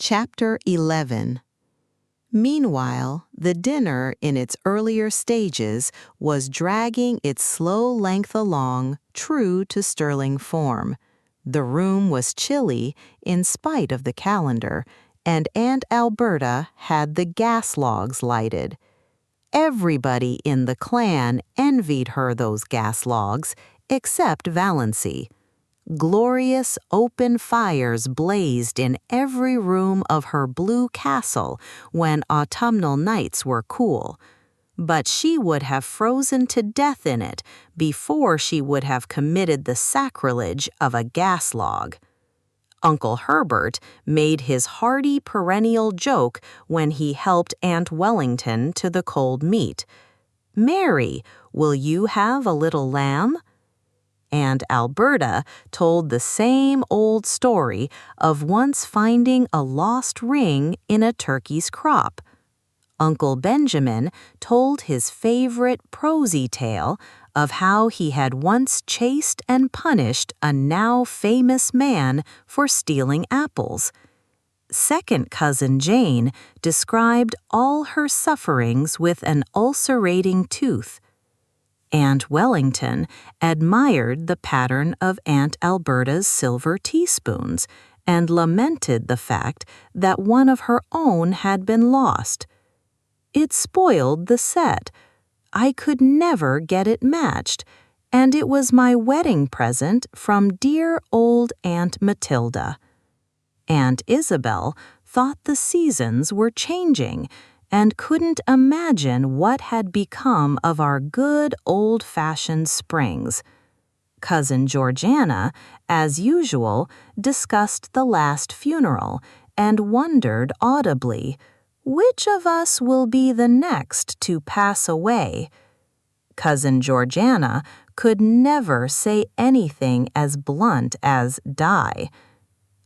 Chapter 11. Meanwhile, the dinner in its earlier stages was dragging its slow length along, true to sterling form. The room was chilly in spite of the calendar, and Aunt Alberta had the gas logs lighted. Everybody in the clan envied her those gas logs, except Valency. Glorious open fires blazed in every room of her blue castle when autumnal nights were cool, but she would have frozen to death in it before she would have committed the sacrilege of a gas log. Uncle Herbert made his hearty perennial joke when he helped Aunt Wellington to the cold meat. "Mary, will you have a little lamb?" Aunt Alberta told the same old story of once finding a lost ring in a turkey's crop. Uncle Benjamin told his favorite prosy tale of how he had once chased and punished a now famous man for stealing apples. Second cousin Jane described all her sufferings with an ulcerating tooth. Aunt Wellington admired the pattern of Aunt Alberta's silver teaspoons and lamented the fact that one of her own had been lost. "It spoiled the set. I could never get it matched, and it was my wedding present from dear old Aunt Matilda." Aunt Isabel thought the seasons were changing and couldn't imagine what had become of our good old-fashioned springs. Cousin Georgiana, as usual, discussed the last funeral and wondered audibly, "Which of us will be the next to pass away?" Cousin Georgiana could never say anything as blunt as "die."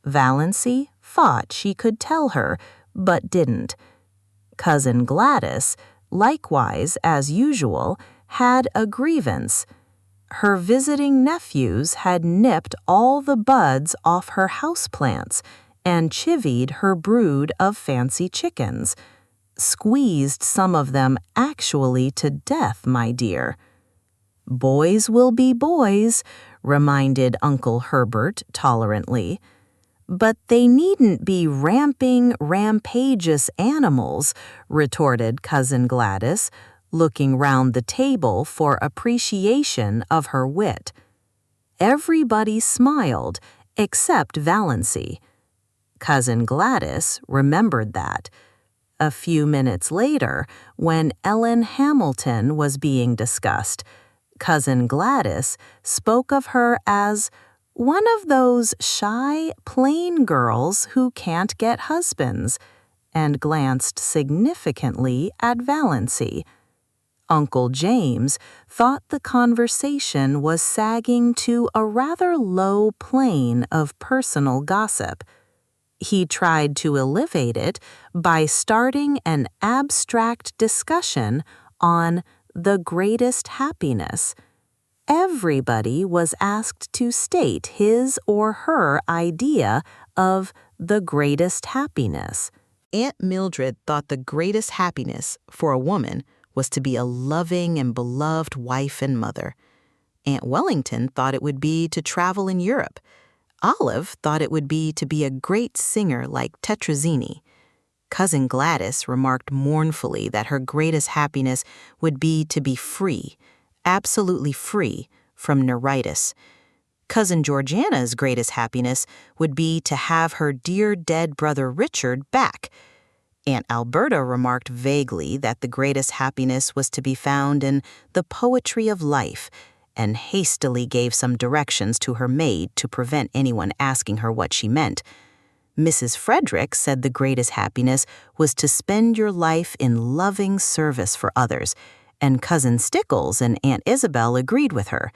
Valency thought she could tell her, but didn't. Cousin Gladys, likewise as usual, had a grievance. Her visiting nephews had nipped all the buds off her houseplants and chivied her brood of fancy chickens. Squeezed some of them actually to death, my dear. "Boys will be boys," reminded Uncle Herbert tolerantly. "But they needn't be ramping, rampageous animals," retorted Cousin Gladys, looking round the table for appreciation of her wit. Everybody smiled, except Valency. Cousin Gladys remembered that. A few minutes later, when Ellen Hamilton was being discussed, Cousin Gladys spoke of her as "one of those shy, plain girls who can't get husbands," and glanced significantly at Valency. Uncle James thought the conversation was sagging to a rather low plane of personal gossip. He tried to elevate it by starting an abstract discussion on the greatest happiness. Everybody was asked to state his or her idea of the greatest happiness. Aunt Mildred thought the greatest happiness for a woman was to be a loving and beloved wife and mother. Aunt Wellington thought it would be to travel in Europe. Olive thought it would be to be a great singer like Tetrazzini. Cousin Gladys remarked mournfully that her greatest happiness would be to be free, absolutely free from neuritis. Cousin Georgiana's greatest happiness would be to have her dear dead brother Richard back. Aunt Alberta remarked vaguely that the greatest happiness was to be found in the poetry of life, and hastily gave some directions to her maid to prevent anyone asking her what she meant. Mrs. Frederick said the greatest happiness was to spend your life in loving service for others, and Cousin Stickles and Aunt Isabel agreed with her.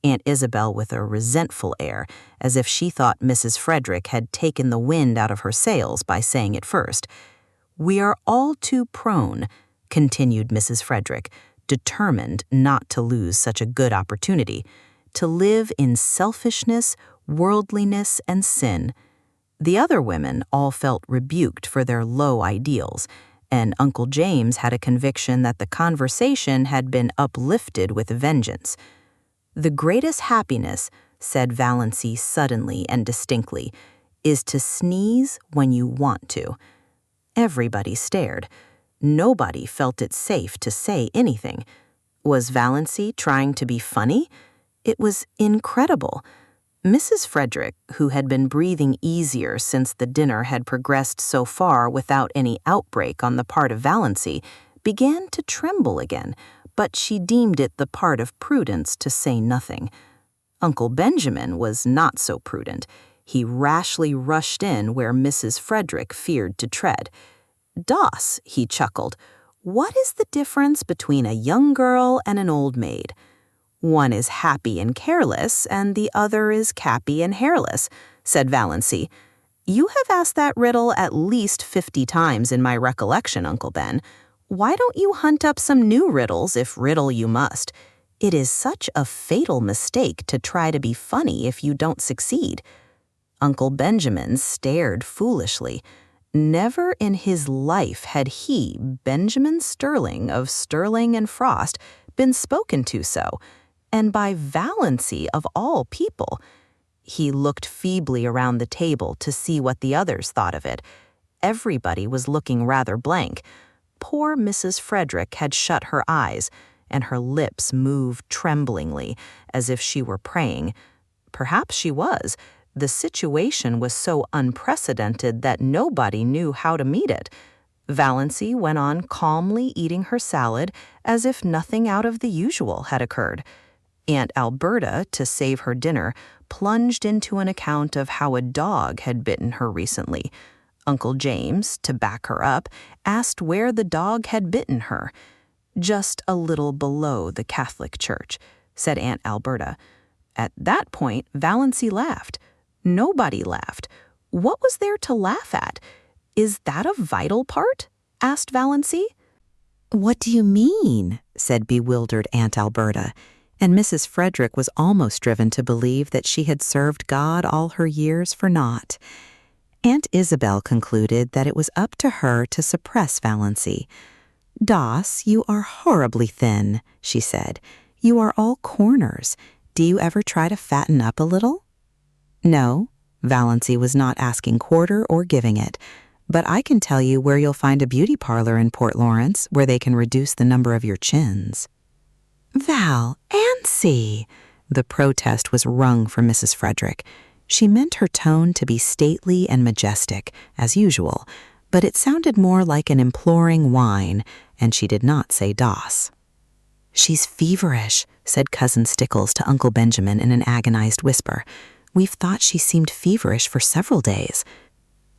Aunt Isabel with a resentful air, as if she thought Mrs. Frederick had taken the wind out of her sails by saying it first. "We are all too prone," continued Mrs. Frederick, determined not to lose such a good opportunity, "to live in selfishness, worldliness, and sin. The other women all felt rebuked for their low ideals, and Uncle James had a conviction that the conversation had been uplifted with vengeance. "The greatest happiness," said Valancy suddenly and distinctly, "is to sneeze when you want to." Everybody stared. Nobody felt it safe to say anything. Was Valancy trying to be funny? It was incredible. Mrs. Frederick, who had been breathing easier since the dinner had progressed so far without any outbreak on the part of Valancy, began to tremble again, but she deemed it the part of prudence to say nothing. Uncle Benjamin was not so prudent. He rashly rushed in where Mrs. Frederick feared to tread. "Doss," he chuckled, "what is the difference between a young girl and an old maid? One is happy and careless, and the other is cappy and hairless," said Valancy. "You have asked that riddle at least 50 times in my recollection, Uncle Ben. Why don't you hunt up some new riddles if riddle you must? It is such a fatal mistake to try to be funny if you don't succeed." Uncle Benjamin stared foolishly. Never in his life had he, Benjamin Sterling of Sterling and Frost, been spoken to so, and by Valancy of all people. He looked feebly around the table to see what the others thought of it. Everybody was looking rather blank. Poor Mrs. Frederick had shut her eyes, and her lips moved tremblingly, as if she were praying. Perhaps she was. The situation was so unprecedented that nobody knew how to meet it. Valancy went on calmly eating her salad as if nothing out of the usual had occurred. Aunt Alberta, to save her dinner, plunged into an account of how a dog had bitten her recently. Uncle James, to back her up, asked where the dog had bitten her. "Just a little below the Catholic Church," said Aunt Alberta. At that point, Valancy laughed. Nobody laughed. What was there to laugh at? "Is that a vital part?" asked Valancy. "What do you mean?" said bewildered Aunt Alberta, and Mrs. Frederick was almost driven to believe that she had served God all her years for naught. Aunt Isabel concluded that it was up to her to suppress Valancy. "Doss, you are horribly thin," she said. "You are all corners. Do you ever try to fatten up a little?" "No," Valancy was not asking quarter or giving it, "but I can tell you where you'll find a beauty parlor in Port Lawrence where they can reduce the number of your chins." "Val-ancy!" The protest was wrung from Mrs. Frederick. She meant her tone to be stately and majestic, as usual, but it sounded more like an imploring whine, and she did not say Doss. "She's feverish," said Cousin Stickles to Uncle Benjamin in an agonized whisper. "We've thought she seemed feverish for several days."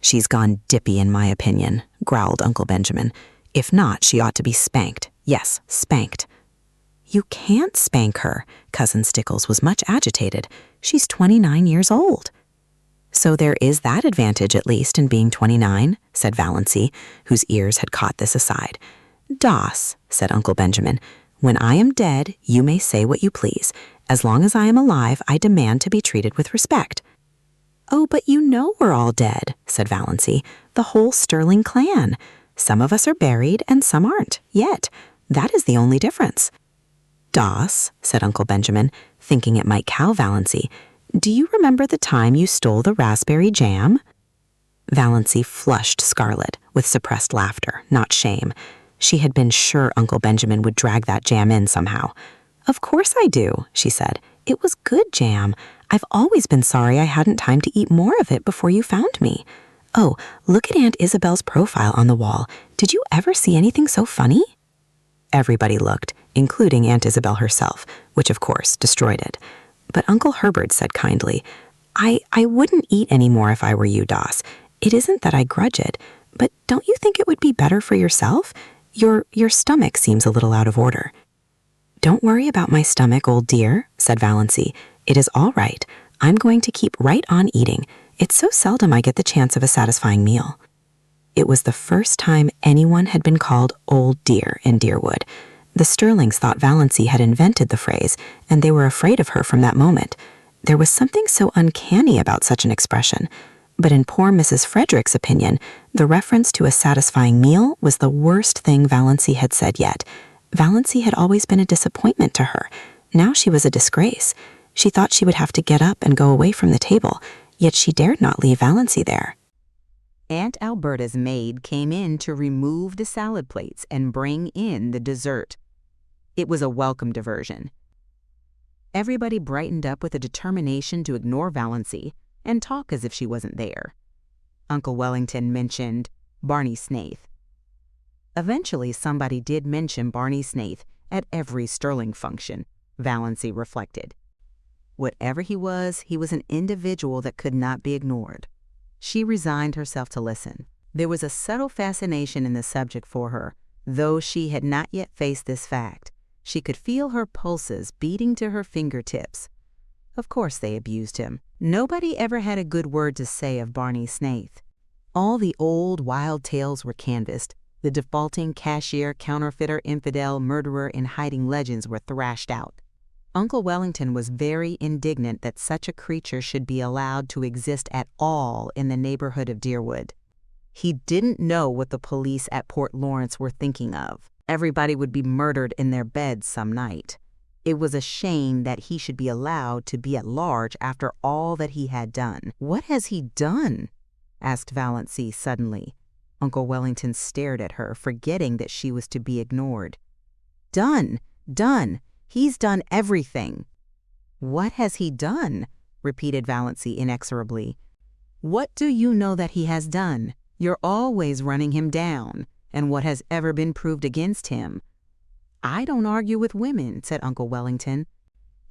"She's gone dippy, in my opinion," growled Uncle Benjamin. "If not, she ought to be spanked. Yes, spanked." "You can't spank her." Cousin Stickles was much agitated. "She's 29 years old." "So there is that advantage, at least, in being 29, said Valancy, whose ears had caught this aside. "Doss," said Uncle Benjamin, "when I am dead, you may say what you please. As long as I am alive, I demand to be treated with respect." "Oh, but you know we're all dead," said Valancy, "the whole Sterling clan. Some of us are buried and some aren't, yet. That is the only difference." "Doss," said Uncle Benjamin, thinking it might cow Valancy, "do you remember the time you stole the raspberry jam?" Valancy flushed scarlet, with suppressed laughter, not shame. She had been sure Uncle Benjamin would drag that jam in somehow. "Of course I do," she said. "It was good jam. I've always been sorry I hadn't time to eat more of it before you found me. Oh, look at Aunt Isabel's profile on the wall. Did you ever see anything so funny?" Everybody looked, including Aunt Isabel herself, which of course destroyed it. But Uncle Herbert said kindly, I wouldn't eat any more if I were you, Doss. It isn't that I grudge it, but don't you think it would be better for yourself? Your stomach seems a little out of order." "Don't worry about my stomach, old dear," said Valancy. "It is all right. I'm going to keep right on eating. It's so seldom I get the chance of a satisfying meal." It was the first time anyone had been called old dear in Deerwood. The Sterlings thought Valancy had invented the phrase, and they were afraid of her from that moment. There was something so uncanny about such an expression. But in poor Mrs. Frederick's opinion, the reference to a satisfying meal was the worst thing Valancy had said yet. Valancy had always been a disappointment to her. Now she was a disgrace. She thought she would have to get up and go away from the table, yet she dared not leave Valancy there. Aunt Alberta's maid came in to remove the salad plates and bring in the dessert. It was a welcome diversion. Everybody brightened up with a determination to ignore Valancy and talk as if she wasn't there. Uncle Wellington mentioned Barney Snaith. Eventually, somebody did mention Barney Snaith at every Sterling function, Valancy reflected. Whatever he was an individual that could not be ignored. She resigned herself to listen. There was a subtle fascination in the subject for her, though she had not yet faced this fact. She could feel her pulses beating to her fingertips. Of course they abused him. Nobody ever had a good word to say of Barney Snaith. All the old wild tales were canvassed. The defaulting cashier, counterfeiter, infidel, murderer, and hiding legends were thrashed out. Uncle Wellington was very indignant that such a creature should be allowed to exist at all in the neighborhood of Deerwood. He didn't know what the police at Port Lawrence were thinking of. Everybody would be murdered in their beds some night. It was a shame that he should be allowed to be at large after all that he had done. "What has he done?" asked Valancy suddenly. Uncle Wellington stared at her, forgetting that she was to be ignored. "Done! Done! He's done everything." "What has he done?" repeated Valancy inexorably. "What do you know that he has done? You're always running him down. And what has ever been proved against him?" "I don't argue with women," said Uncle Wellington.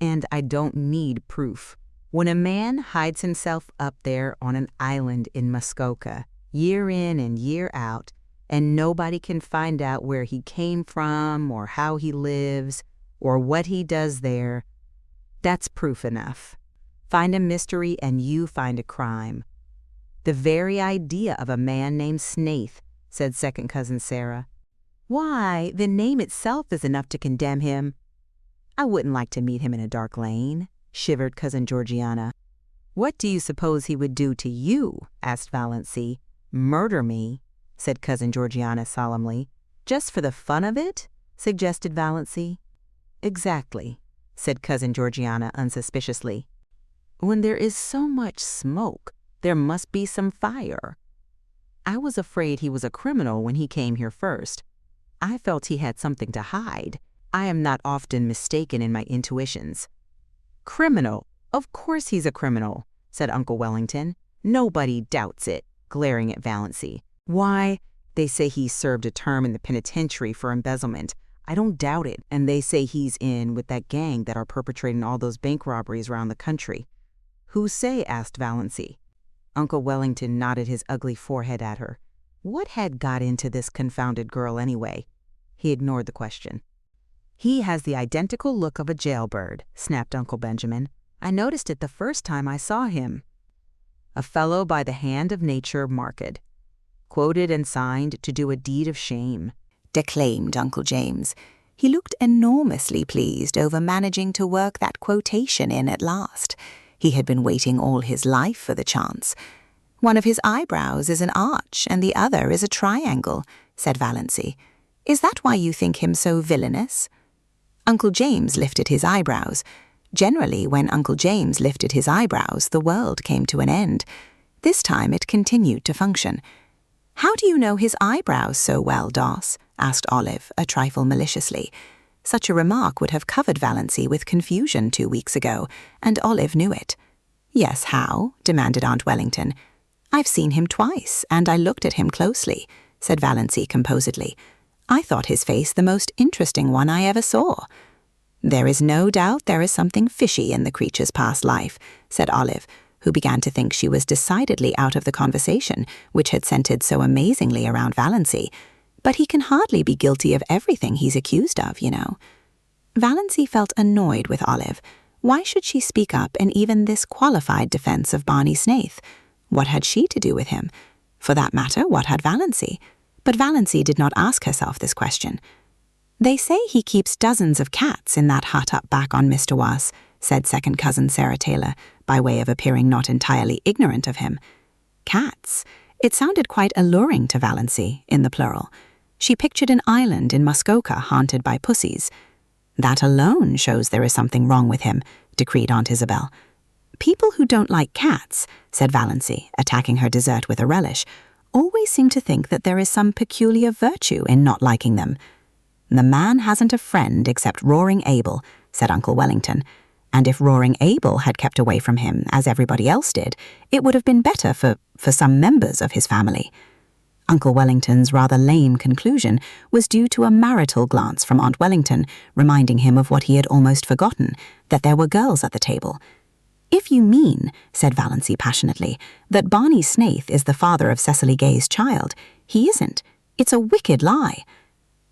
"And I don't need proof. When a man hides himself up there on an island in Muskoka, year in and year out, and nobody can find out where he came from or how he lives or what he does there, that's proof enough. Find a mystery and you find a crime." "The very idea of a man named Snaith," said second cousin Sarah. "Why, the name itself is enough to condemn him." "I wouldn't like to meet him in a dark lane," shivered cousin Georgiana. "What do you suppose he would do to you?" asked Valancy. "Murder me," said cousin Georgiana solemnly. "Just for the fun of it?" suggested Valancy. "Exactly," said cousin Georgiana unsuspiciously. "When there is so much smoke, there must be some fire. I was afraid he was a criminal when he came here first. I felt he had something to hide. I am not often mistaken in my intuitions." "Criminal? Of course he's a criminal," said Uncle Wellington. "Nobody doubts it," glaring at Valancy. "Why, they say he served a term in the penitentiary for embezzlement. I don't doubt it. And they say he's in with that gang that are perpetrating all those bank robberies around the country." "Who say?" asked Valancy. Uncle Wellington nodded his ugly forehead at her. What had got into this confounded girl anyway? He ignored the question. "He has the identical look of a jailbird," snapped Uncle Benjamin. "I noticed it the first time I saw him. A fellow by the hand of nature marked, quoted and signed to do a deed of shame," declaimed Uncle James. He looked enormously pleased over managing to work that quotation in at last. He had been waiting all his life for the chance. "One of his eyebrows is an arch and the other is a triangle," said Valancy. "Is that why you think him so villainous?" Uncle James lifted his eyebrows. Generally, when Uncle James lifted his eyebrows, the world came to an end. This time it continued to function. "How do you know his eyebrows so well, Doss?" asked Olive, a trifle maliciously. Such a remark would have covered Valancy with confusion 2 weeks ago, and Olive knew it. "Yes, how?" demanded Aunt Wellington. "I've seen him twice, and I looked at him closely," said Valancy composedly. "I thought his face the most interesting one I ever saw." "There is no doubt there is something fishy in the creature's past life," said Olive, who began to think she was decidedly out of the conversation, which had centered so amazingly around Valancy. "But he can hardly be guilty of everything he's accused of, you know." Valancy felt annoyed with Olive. Why should she speak up in even this qualified defense of Barney Snaith? What had she to do with him? For that matter, what had Valancy? But Valancy did not ask herself this question. "They say he keeps dozens of cats in that hut up back on Mr. Was," said second cousin Sarah Taylor, by way of appearing not entirely ignorant of him. Cats. It sounded quite alluring to Valancy, in the plural. She pictured an island in Muskoka haunted by pussies. That alone shows there is something wrong with him, decreed Aunt Isabel. People who don't like cats, said Valancy, attacking her dessert with a relish, always seem to think that there is some peculiar virtue in not liking them. The man hasn't a friend except Roaring Abel, said Uncle Wellington, and if Roaring Abel had kept away from him, as everybody else did, it would have been better for some members of his family. Uncle Wellington's rather lame conclusion was due to a marital glance from Aunt Wellington, reminding him of what he had almost forgotten, that there were girls at the table. If you mean, said Valancy passionately, that Barney Snaith is the father of Cecily Gay's child, he isn't. It's a wicked lie.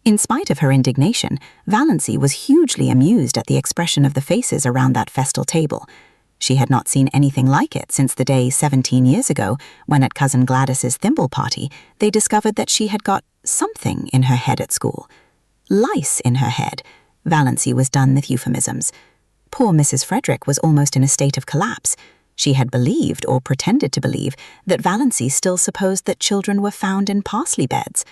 In spite of her indignation, Valancy was hugely amused at the expression of the faces around that festal table. She had not seen anything like it since the day 17 years ago, when at Cousin Gladys's thimble party, they discovered that she had got something in her head at school. Lice in her head. Valancy was done with euphemisms. Poor Mrs. Frederick was almost in a state of collapse. She had believed, or pretended to believe, that Valancy still supposed that children were found in parsley beds.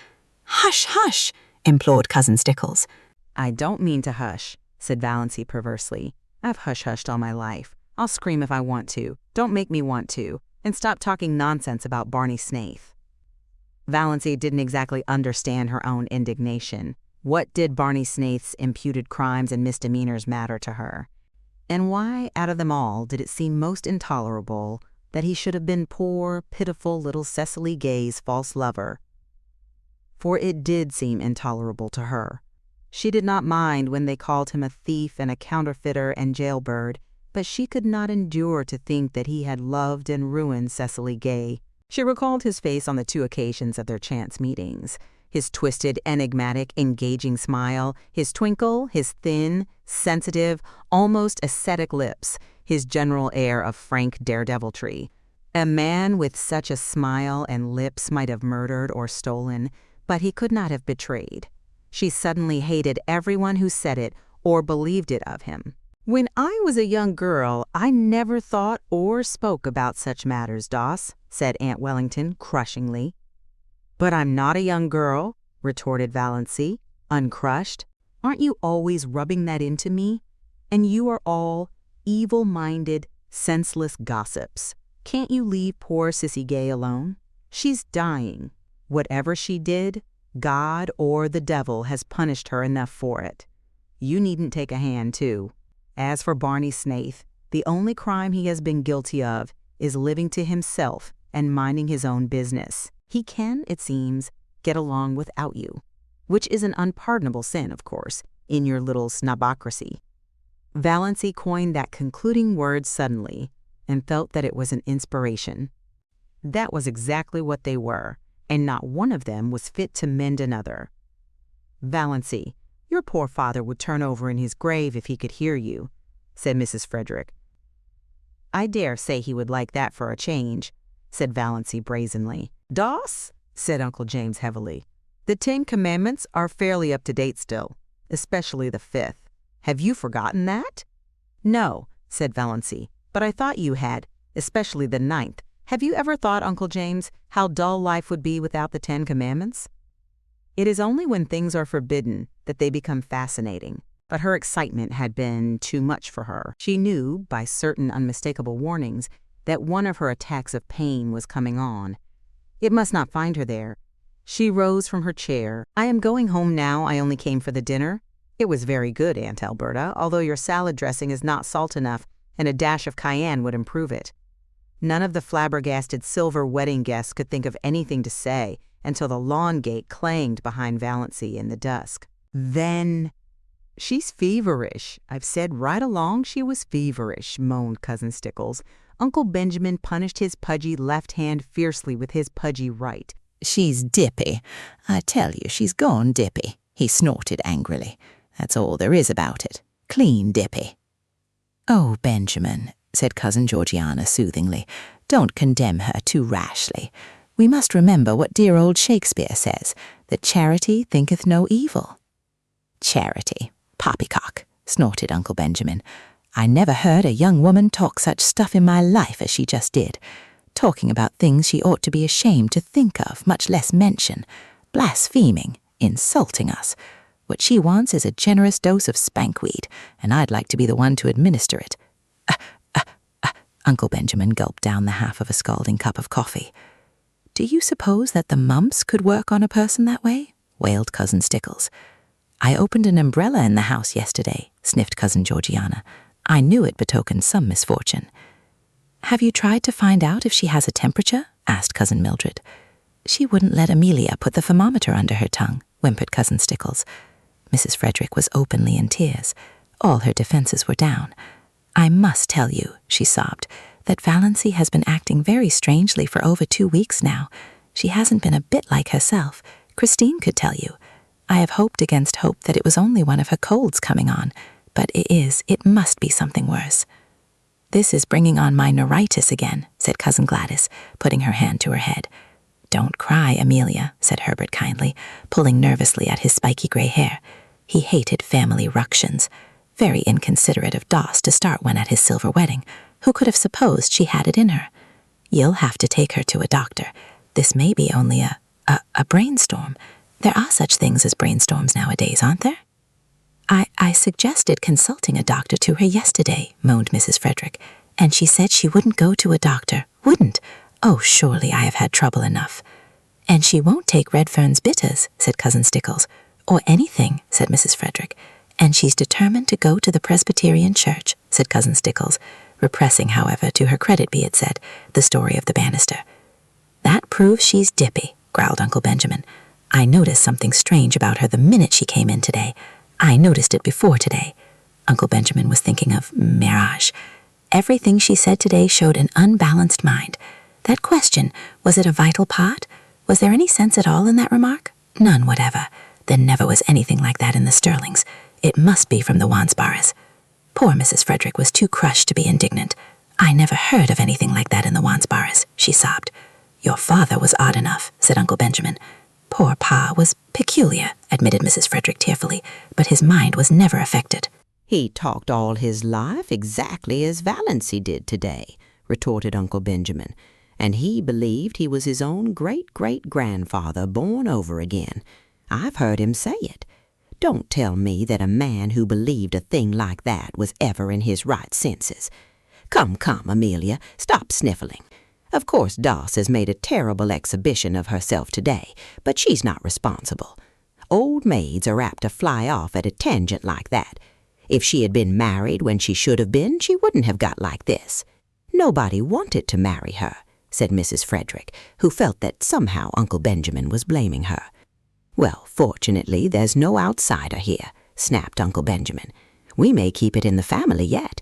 "Hush, hush!" implored Cousin Stickles. "I don't mean to hush," said Valancy perversely. "I've hush-hushed all my life. I'll scream if I want to. Don't make me want to. And stop talking nonsense about Barney Snaith." Valancy didn't exactly understand her own indignation. What did Barney Snaith's imputed crimes and misdemeanors matter to her? And why, out of them all, did it seem most intolerable that he should have been poor, pitiful little Cecily Gay's false lover? For it did seem intolerable to her. She did not mind when they called him a thief and a counterfeiter and jailbird, but she could not endure to think that he had loved and ruined Cecily Gay. She recalled his face on the 2 occasions of their chance meetings. His twisted, enigmatic, engaging smile, his twinkle, his thin, sensitive, almost ascetic lips, his general air of frank daredeviltry. A man with such a smile and lips might have murdered or stolen, but he could not have betrayed. She suddenly hated everyone who said it or believed it of him. "When I was a young girl, I never thought or spoke about such matters, Doss," said Aunt Wellington crushingly. "But I'm not a young girl," retorted Valancy, uncrushed. "Aren't you always rubbing that into me? And you are all evil-minded, senseless gossips. Can't you leave poor Cissy Gay alone? She's dying. Whatever she did, God or the devil has punished her enough for it. You needn't take a hand, too. As for Barney Snaith, the only crime he has been guilty of is living to himself and minding his own business. He can, it seems, get along without you, which is an unpardonable sin, of course, in your little snobocracy." Valancy coined that concluding word suddenly and felt that it was an inspiration. That was exactly what they were, and not one of them was fit to mend another. "Valancy, your poor father would turn over in his grave if he could hear you," said Mrs. Frederick. "I dare say he would like that for a change," said Valancy brazenly. "Doss," said Uncle James heavily, "the 10 Commandments are fairly up to date still, especially the 5th. Have you forgotten that?" "No," said Valancy, "but I thought you had, especially the 9th. Have you ever thought, Uncle James, how dull life would be without the 10 Commandments? It is only when things are forbidden that they become fascinating." But her excitement had been too much for her. She knew, by certain unmistakable warnings, that one of her attacks of pain was coming on. It must not find her there. She rose from her chair. "I am going home now. I only came for the dinner. It was very good, Aunt Alberta, although your salad dressing is not salt enough, and a dash of cayenne would improve it." None of the flabbergasted silver wedding guests could think of anything to say until the lawn gate clanged behind Valancy in the dusk. Then, "She's feverish. I've said right along she was feverish," moaned Cousin Stickles. Uncle Benjamin punished his pudgy left hand fiercely with his pudgy right. "She's dippy. I tell you, she's gone dippy," he snorted angrily. "That's all there is about it. Clean dippy." "Oh, Benjamin," said Cousin Georgiana soothingly, "don't condemn her too rashly. We must remember what dear old Shakespeare says, that charity thinketh no evil." "Charity, poppycock," snorted Uncle Benjamin. "I never heard a young woman talk such stuff in my life as she just did. talking about things she ought to be ashamed to think of, much less mention, blaspheming, insulting us. What she wants is a generous dose of spankweed, and I'd like to be the one to administer it. Uncle Benjamin gulped down the half of a scalding cup of coffee. Do you suppose that the mumps could work on a person that way? Wailed Cousin Stickles. I opened an umbrella in the house yesterday, sniffed Cousin Georgiana. I knew it betokened some misfortune. Have you tried to find out if she has a temperature? Asked Cousin Mildred. She wouldn't let Amelia put the thermometer under her tongue, whimpered Cousin Stickles. Mrs. Frederick was openly in tears. All her defenses were down. I must tell you, she sobbed, that Valency has been acting very strangely for over 2 weeks now. She hasn't been a bit like herself. Christine could tell you. I have hoped against hope that it was only one of her colds coming on, but it must be something worse. This is bringing on my neuritis again, said Cousin Gladys, putting her hand to her head. Don't cry, Amelia, said Herbert kindly, pulling nervously at his spiky gray hair. He hated family ructions. Very inconsiderate of Doss to start one at his silver wedding. Who could have supposed she had it in her? You'll have to take her to a doctor. This may be only a brainstorm. There are such things as brainstorms nowadays, aren't there? I suggested consulting a doctor to her yesterday, moaned Mrs. Frederick, and she said she wouldn't go to a doctor. Wouldn't? Oh, surely I have had trouble enough. And she won't take Redfern's bitters, said Cousin Stickles. Or anything, said Mrs. Frederick. And she's determined to go to the Presbyterian church, said Cousin Stickles, repressing, however, to her credit be it said, the story of the banister. That proves she's dippy, growled Uncle Benjamin. I noticed something strange about her the minute she came in today. I noticed it before today. Uncle Benjamin was thinking of Mirage. Everything she said today showed an unbalanced mind. That question, was it a vital part? Was there any sense at all in that remark? None whatever. There never was anything like that in the Sterlings. It must be from the Wansbarrs. Poor Mrs. Frederick was too crushed to be indignant. I never heard of anything like that in the Wansbarrs, she sobbed. Your father was odd enough, said Uncle Benjamin. Poor Pa was peculiar, admitted Mrs. Frederick tearfully, but his mind was never affected. He talked all his life exactly as Valency did today, retorted Uncle Benjamin, and he believed he was his own great-great-grandfather born over again. I've heard him say it. Don't tell me that a man who believed a thing like that was ever in his right senses. Come, Amelia, stop sniffling. Of course Doss has made a terrible exhibition of herself today, but she's not responsible. Old maids are apt to fly off at a tangent like that. If she had been married when she should have been, she wouldn't have got like this. Nobody wanted to marry her, said Mrs. Frederick, who felt that somehow Uncle Benjamin was blaming her. Well, fortunately, there's no outsider here, snapped Uncle Benjamin. We may keep it in the family yet.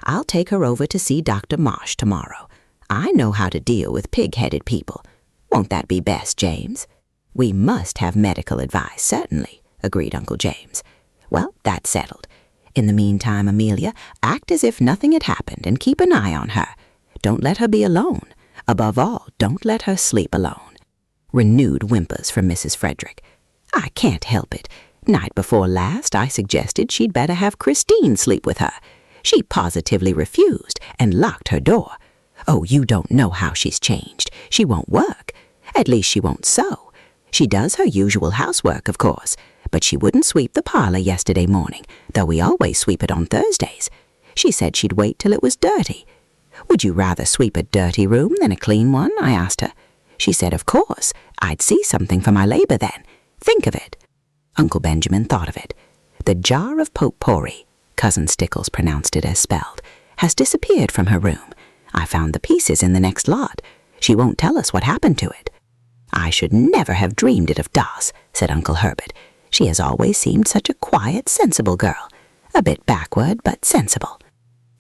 I'll take her over to see Dr. Marsh tomorrow. I know how to deal with pig-headed people. Won't that be best, James? We must have medical advice, certainly, agreed Uncle James. Well, that's settled. In the meantime, Amelia, act as if nothing had happened and keep an eye on her. Don't let her be alone. Above all, don't let her sleep alone. Renewed whimpers from Mrs. Frederick. I can't help it. Night before last, I suggested she'd better have Christine sleep with her. She positively refused and locked her door. Oh, you don't know how she's changed. She won't work. At least she won't sew. She does her usual housework, of course, but she wouldn't sweep the parlor yesterday morning, though we always sweep it on Thursdays. She said she'd wait till it was dirty. Would you rather sweep a dirty room than a clean one? I asked her. She said, of course, I'd see something for my labor then. Think of it. Uncle Benjamin thought of it. The jar of potpourri, Cousin Stickles pronounced it as spelled, has disappeared from her room. I found the pieces in the next lot. She won't tell us what happened to it. I should never have dreamed it of Doss, said Uncle Herbert. She has always seemed such a quiet, sensible girl. A bit backward, but sensible.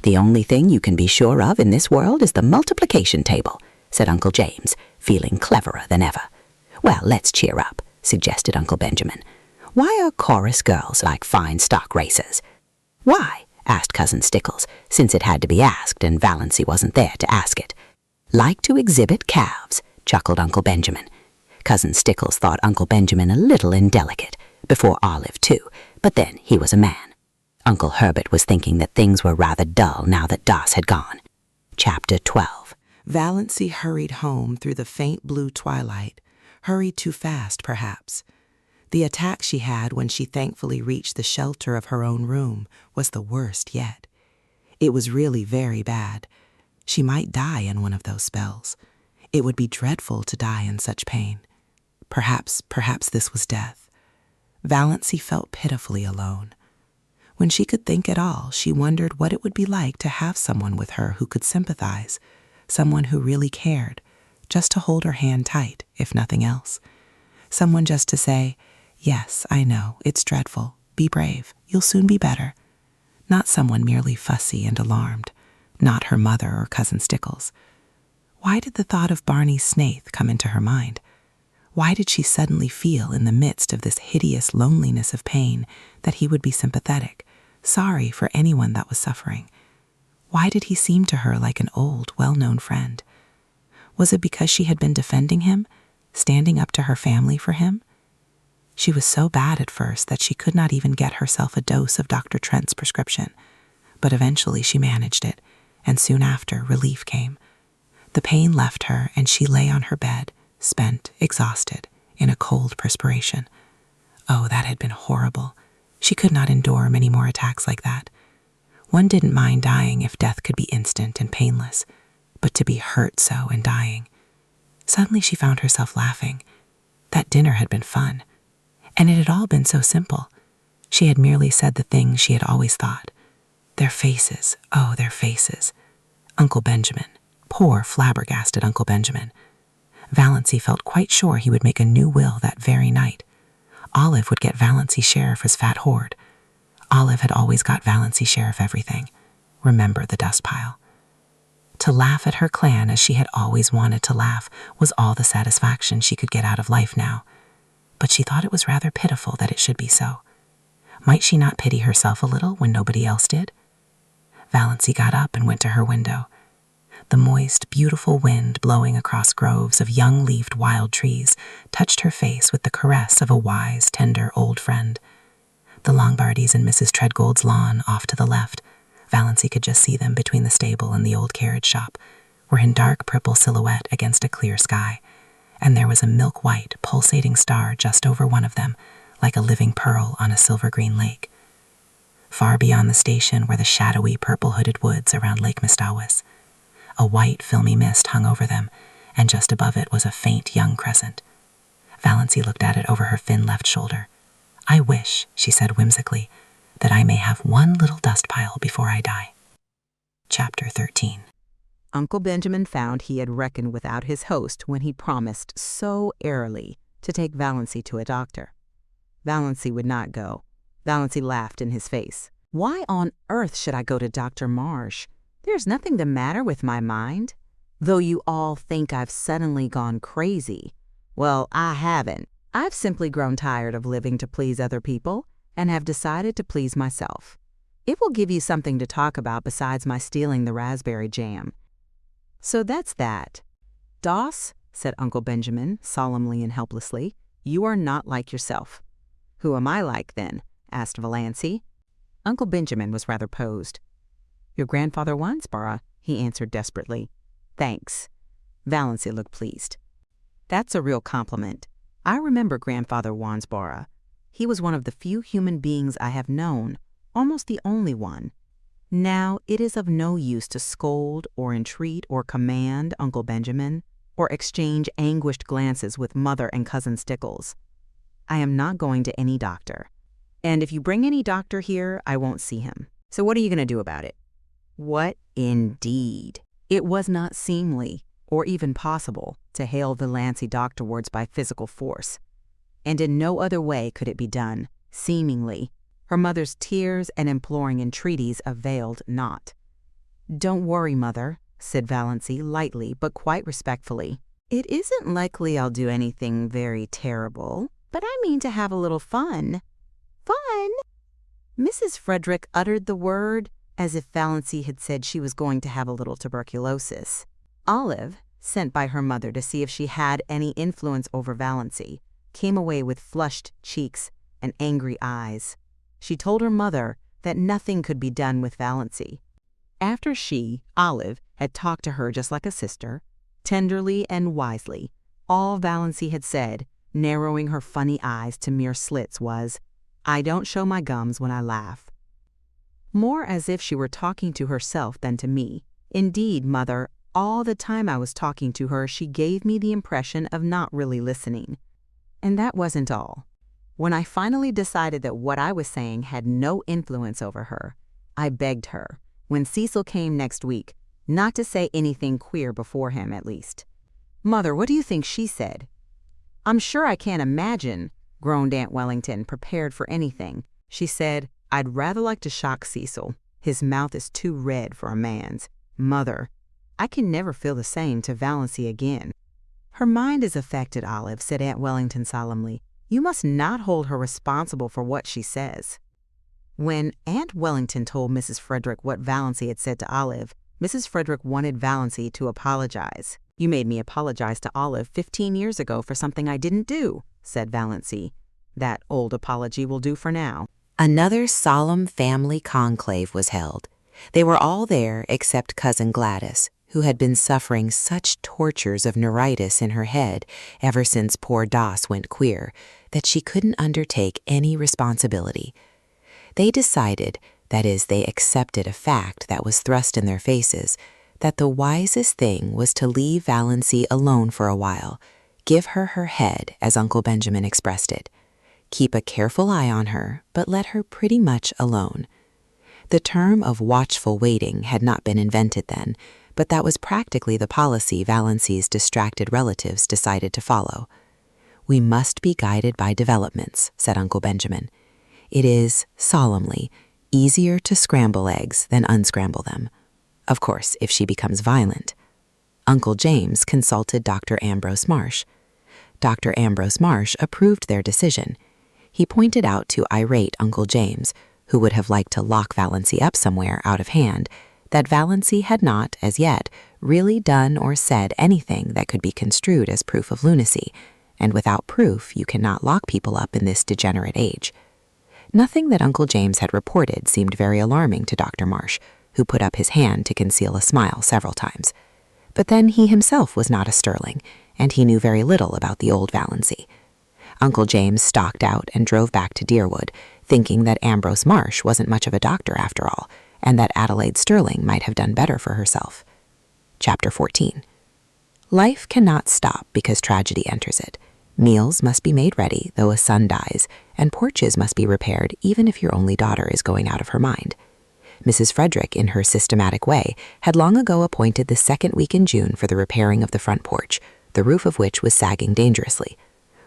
The only thing you can be sure of in this world is the multiplication table, said Uncle James, feeling cleverer than ever. Well, let's cheer up, suggested Uncle Benjamin. Why are chorus girls like fine stock racers? Why? Asked Cousin Stickles, since it had to be asked and Valency wasn't there to ask it. Like to exhibit calves, chuckled Uncle Benjamin. Cousin Stickles thought Uncle Benjamin a little indelicate, before Olive too, but then he was a man. Uncle Herbert was thinking that things were rather dull now that Doss had gone. Chapter 12. Valancy hurried home through the faint blue twilight, hurried too fast, perhaps. The attack she had when she thankfully reached the shelter of her own room was the worst yet. It was really very bad. She might die in one of those spells. It would be dreadful to die in such pain. Perhaps this was death. Valancy felt pitifully alone. When she could think at all, she wondered what it would be like to have someone with her who could sympathize, someone who really cared, just to hold her hand tight, if nothing else. Someone just to say, "Yes, I know, it's dreadful. Be brave. You'll soon be better." Not someone merely fussy and alarmed. Not her mother or Cousin Stickles. Why did the thought of Barney Snaith come into her mind? Why did she suddenly feel in the midst of this hideous loneliness of pain that he would be sympathetic, sorry for anyone that was suffering? Why did he seem to her like an old, well-known friend? Was it because she had been defending him, standing up to her family for him? She was so bad at first that she could not even get herself a dose of Dr. Trent's prescription, but eventually she managed it, and soon after relief came. The pain left her, and she lay on her bed, spent, exhausted, in a cold perspiration. Oh, that had been horrible. She could not endure many more attacks like that. One didn't mind dying if death could be instant and painless, but to be hurt so and dying. Suddenly she found herself laughing. That dinner had been fun, and it had all been so simple. She had merely said the things she had always thought. Their faces, oh, their faces. Uncle Benjamin, poor flabbergasted Uncle Benjamin. Valancy felt quite sure he would make a new will that very night. Olive would get Valancy's share of his fat hoard. Olive had always got Valancy's share of everything. Remember the dust pile. To laugh at her clan as she had always wanted to laugh was all the satisfaction she could get out of life now. But she thought it was rather pitiful that it should be so. Might she not pity herself a little when nobody else did? Valancy got up and went to her window. The moist, beautiful wind blowing across groves of young-leaved wild trees touched her face with the caress of a wise, tender old friend. The Longbardys and Mrs. Treadgold's lawn off to the left, Valancy could just see them between the stable and the old carriage shop, were in dark purple silhouette against a clear sky, and there was a milk-white, pulsating star just over one of them, like a living pearl on a silver-green lake. Far beyond the station were the shadowy, purple-hooded woods around Lake Mistawis. A white, filmy mist hung over them, and just above it was a faint young crescent. Valancy looked at it over her thin left shoulder. "I wish," she said whimsically, "that I may have one little dust pile before I die." Chapter 13. Uncle Benjamin found he had reckoned without his host when he promised so airily to take Valancy to a doctor. Valancy would not go. Valancy laughed in his face. "Why on earth should I go to Dr. Marsh? There's nothing the matter with my mind. Though you all think I've suddenly gone crazy. Well, I haven't. I've simply grown tired of living to please other people and have decided to please myself. It will give you something to talk about besides my stealing the raspberry jam. So that's that." "Doss," said Uncle Benjamin, solemnly and helplessly, "you are not like yourself." "Who am I like, then?" asked Valancy. Uncle Benjamin was rather posed. "Your grandfather Wansborough," he answered desperately. "Thanks." Valancy looked pleased. "That's a real compliment. I remember Grandfather Wansborough. He was one of the few human beings I have known, almost the only one. Now, it is of no use to scold or entreat or command Uncle Benjamin, or exchange anguished glances with Mother and Cousin Stickles. I am not going to any doctor. And if you bring any doctor here, I won't see him. So what are you going to do about it?" What indeed? It was not seemly, or even possible, to hail Valancy doctorwards by physical force. And in no other way could it be done, seemingly. Her mother's tears and imploring entreaties availed not. "Don't worry, Mother," said Valancy lightly but quite respectfully. "It isn't likely I'll do anything very terrible, but I mean to have a little fun." "Fun?" Mrs. Frederick uttered the word as if Valancy had said she was going to have a little tuberculosis. Olive, sent by her mother to see if she had any influence over Valancy, came away with flushed cheeks and angry eyes. She told her mother that nothing could be done with Valancy. After she, Olive, had talked to her just like a sister, tenderly and wisely. All Valancy had said, narrowing her funny eyes to mere slits, was, "I don't show my gums when I laugh." More as if she were talking to herself than to me. Indeed, Mother, all the time I was talking to her, she gave me the impression of not really listening. And that wasn't all. When I finally decided that what I was saying had no influence over her, I begged her, when Cecil came next week, not to say anything queer before him, at least. "Mother, what do you think she said?" "I'm sure I can't imagine," groaned Aunt Wellington, prepared for anything. She said, "I'd rather like to shock Cecil. His mouth is too red for a man's. Mother, I can never feel the same to Valancy again." "Her mind is affected, Olive," said Aunt Wellington solemnly. "You must not hold her responsible for what she says." When Aunt Wellington told Mrs. Frederick what Valancy had said to Olive, Mrs. Frederick wanted Valancy to apologize. "You made me apologize to Olive 15 years ago for something I didn't do," said Valancy. "That old apology will do for now." Another solemn family conclave was held. They were all there except Cousin Gladys, who had been suffering such tortures of neuritis in her head ever since poor Doss went queer that she couldn't undertake any responsibility. They decided, that is, they accepted a fact that was thrust in their faces, that the wisest thing was to leave Valancy alone for a while, give her her head, as Uncle Benjamin expressed it. Keep a careful eye on her, but let her pretty much alone. The term of watchful waiting had not been invented then, but that was practically the policy Valancy's distracted relatives decided to follow. "We must be guided by developments," said Uncle Benjamin. "It is, solemnly, easier to scramble eggs than unscramble them. Of course, if she becomes violent." Uncle James consulted Dr. Ambrose Marsh. Dr. Ambrose Marsh approved their decision. He pointed out to irate Uncle James, who would have liked to lock Valancy up somewhere out of hand, that Valancy had not, as yet, really done or said anything that could be construed as proof of lunacy, and without proof you cannot lock people up in this degenerate age. Nothing that Uncle James had reported seemed very alarming to Dr. Marsh, who put up his hand to conceal a smile several times. But then he himself was not a Sterling, and he knew very little about the old Valancy. Uncle James stalked out and drove back to Deerwood, thinking that Ambrose Marsh wasn't much of a doctor after all, and that Adelaide Sterling might have done better for herself. Chapter 14. Life cannot stop because tragedy enters it. Meals must be made ready, though a son dies, and porches must be repaired even if your only daughter is going out of her mind. Mrs. Frederick, in her systematic way, had long ago appointed the second week in June for the repairing of the front porch, the roof of which was sagging dangerously.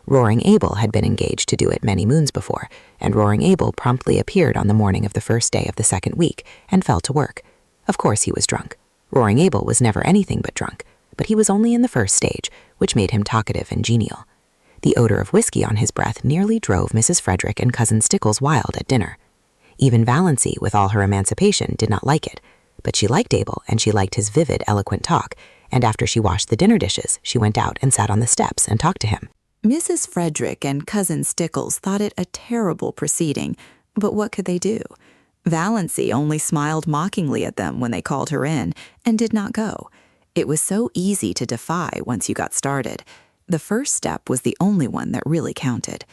Roaring Abel had been engaged to do it many moons before, and Roaring Abel promptly appeared on the morning of the first day of the second week and fell to work. Of course he was drunk. Roaring Abel was never anything but drunk, but he was only in the first stage, which made him talkative and genial. The odor of whiskey on his breath nearly drove Mrs. Frederick and Cousin Stickles wild at dinner. Even Valancy, with all her emancipation, did not like it, but she liked Abel and she liked his vivid, eloquent talk, and after she washed the dinner dishes, she went out and sat on the steps and talked to him. Mrs. Frederick and Cousin Stickles thought it a terrible proceeding, but what could they do? Valancy only smiled mockingly at them when they called her in, and did not go. It was so easy to defy once you got started. The first step was the only one that really counted.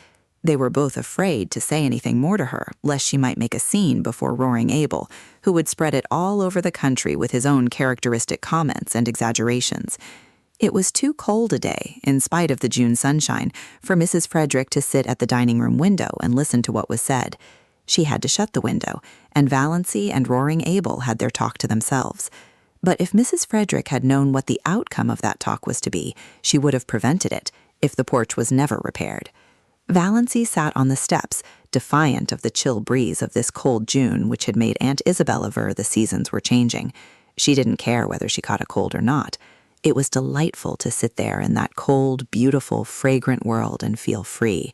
They were both afraid to say anything more to her, lest she might make a scene before Roaring Abel, who would spread it all over the country with his own characteristic comments and exaggerations. It was too cold a day, in spite of the June sunshine, for Mrs. Frederick to sit at the dining room window and listen to what was said. She had to shut the window, and Valancy and Roaring Abel had their talk to themselves. But if Mrs. Frederick had known what the outcome of that talk was to be, she would have prevented it, if the porch was never repaired. Valancy sat on the steps, defiant of the chill breeze of this cold June which had made Aunt Isabel aver the seasons were changing. She didn't care whether she caught a cold or not. It was delightful to sit there in that cold, beautiful, fragrant world and feel free.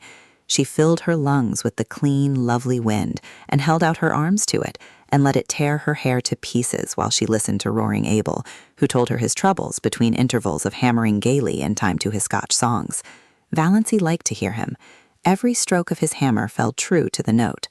She filled her lungs with the clean, lovely wind and held out her arms to it and let it tear her hair to pieces while she listened to Roaring Abel, who told her his troubles between intervals of hammering gaily in time to his Scotch songs. Valancy liked to hear him. Every stroke of his hammer fell true to the note.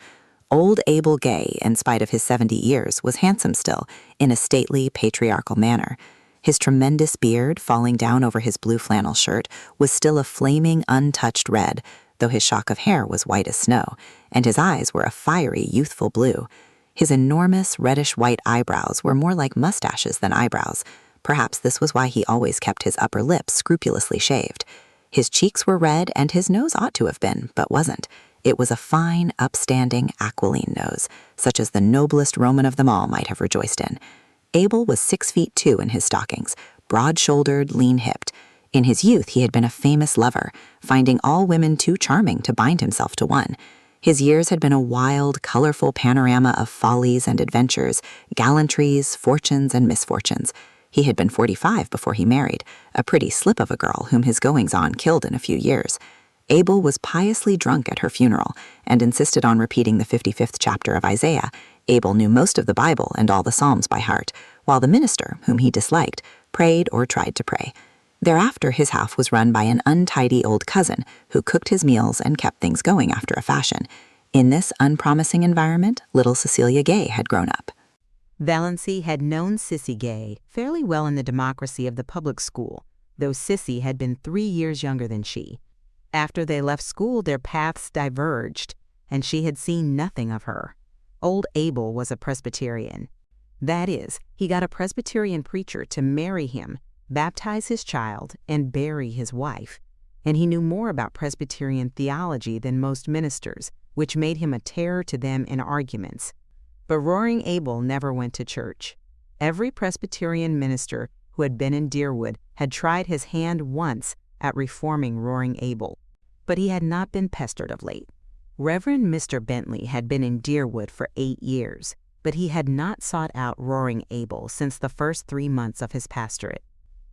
Old Abel Gay, in spite of his 70 years, was handsome still, in a stately, patriarchal manner. His tremendous beard, falling down over his blue flannel shirt, was still a flaming, untouched red, though his shock of hair was white as snow, and his eyes were a fiery, youthful blue. His enormous, reddish-white eyebrows were more like mustaches than eyebrows. Perhaps this was why he always kept his upper lip scrupulously shaved. His cheeks were red, and his nose ought to have been, but wasn't. It was a fine, upstanding, aquiline nose, such as the noblest Roman of them all might have rejoiced in. Abel was 6'2" in his stockings, broad-shouldered, lean-hipped. In his youth he had been a famous lover, finding all women too charming to bind himself to one. His years had been a wild, colorful panorama of follies and adventures, gallantries, fortunes, and misfortunes. He had been 45 before he married, a pretty slip of a girl whom his goings-on killed in a few years. Abel was piously drunk at her funeral and insisted on repeating the 55th chapter of Isaiah. Abel knew most of the Bible and all the Psalms by heart, while the minister, whom he disliked, prayed or tried to pray. Thereafter his house was run by an untidy old cousin who cooked his meals and kept things going after a fashion. In this unpromising environment, little Cecilia Gay had grown up. Valancy had known Sissy Gay fairly well in the democracy of the public school, though Sissy had been 3 years younger than she. After they left school, their paths diverged, and she had seen nothing of her. Old Abel was a Presbyterian. That is, he got a Presbyterian preacher to marry him, baptize his child, and bury his wife. And he knew more about Presbyterian theology than most ministers, which made him a terror to them in arguments. But Roaring Abel never went to church. Every Presbyterian minister who had been in Deerwood had tried his hand once at reforming Roaring Abel, but he had not been pestered of late. Reverend Mr. Bentley had been in Deerwood for 8 years, but he had not sought out Roaring Abel since the first 3 months of his pastorate.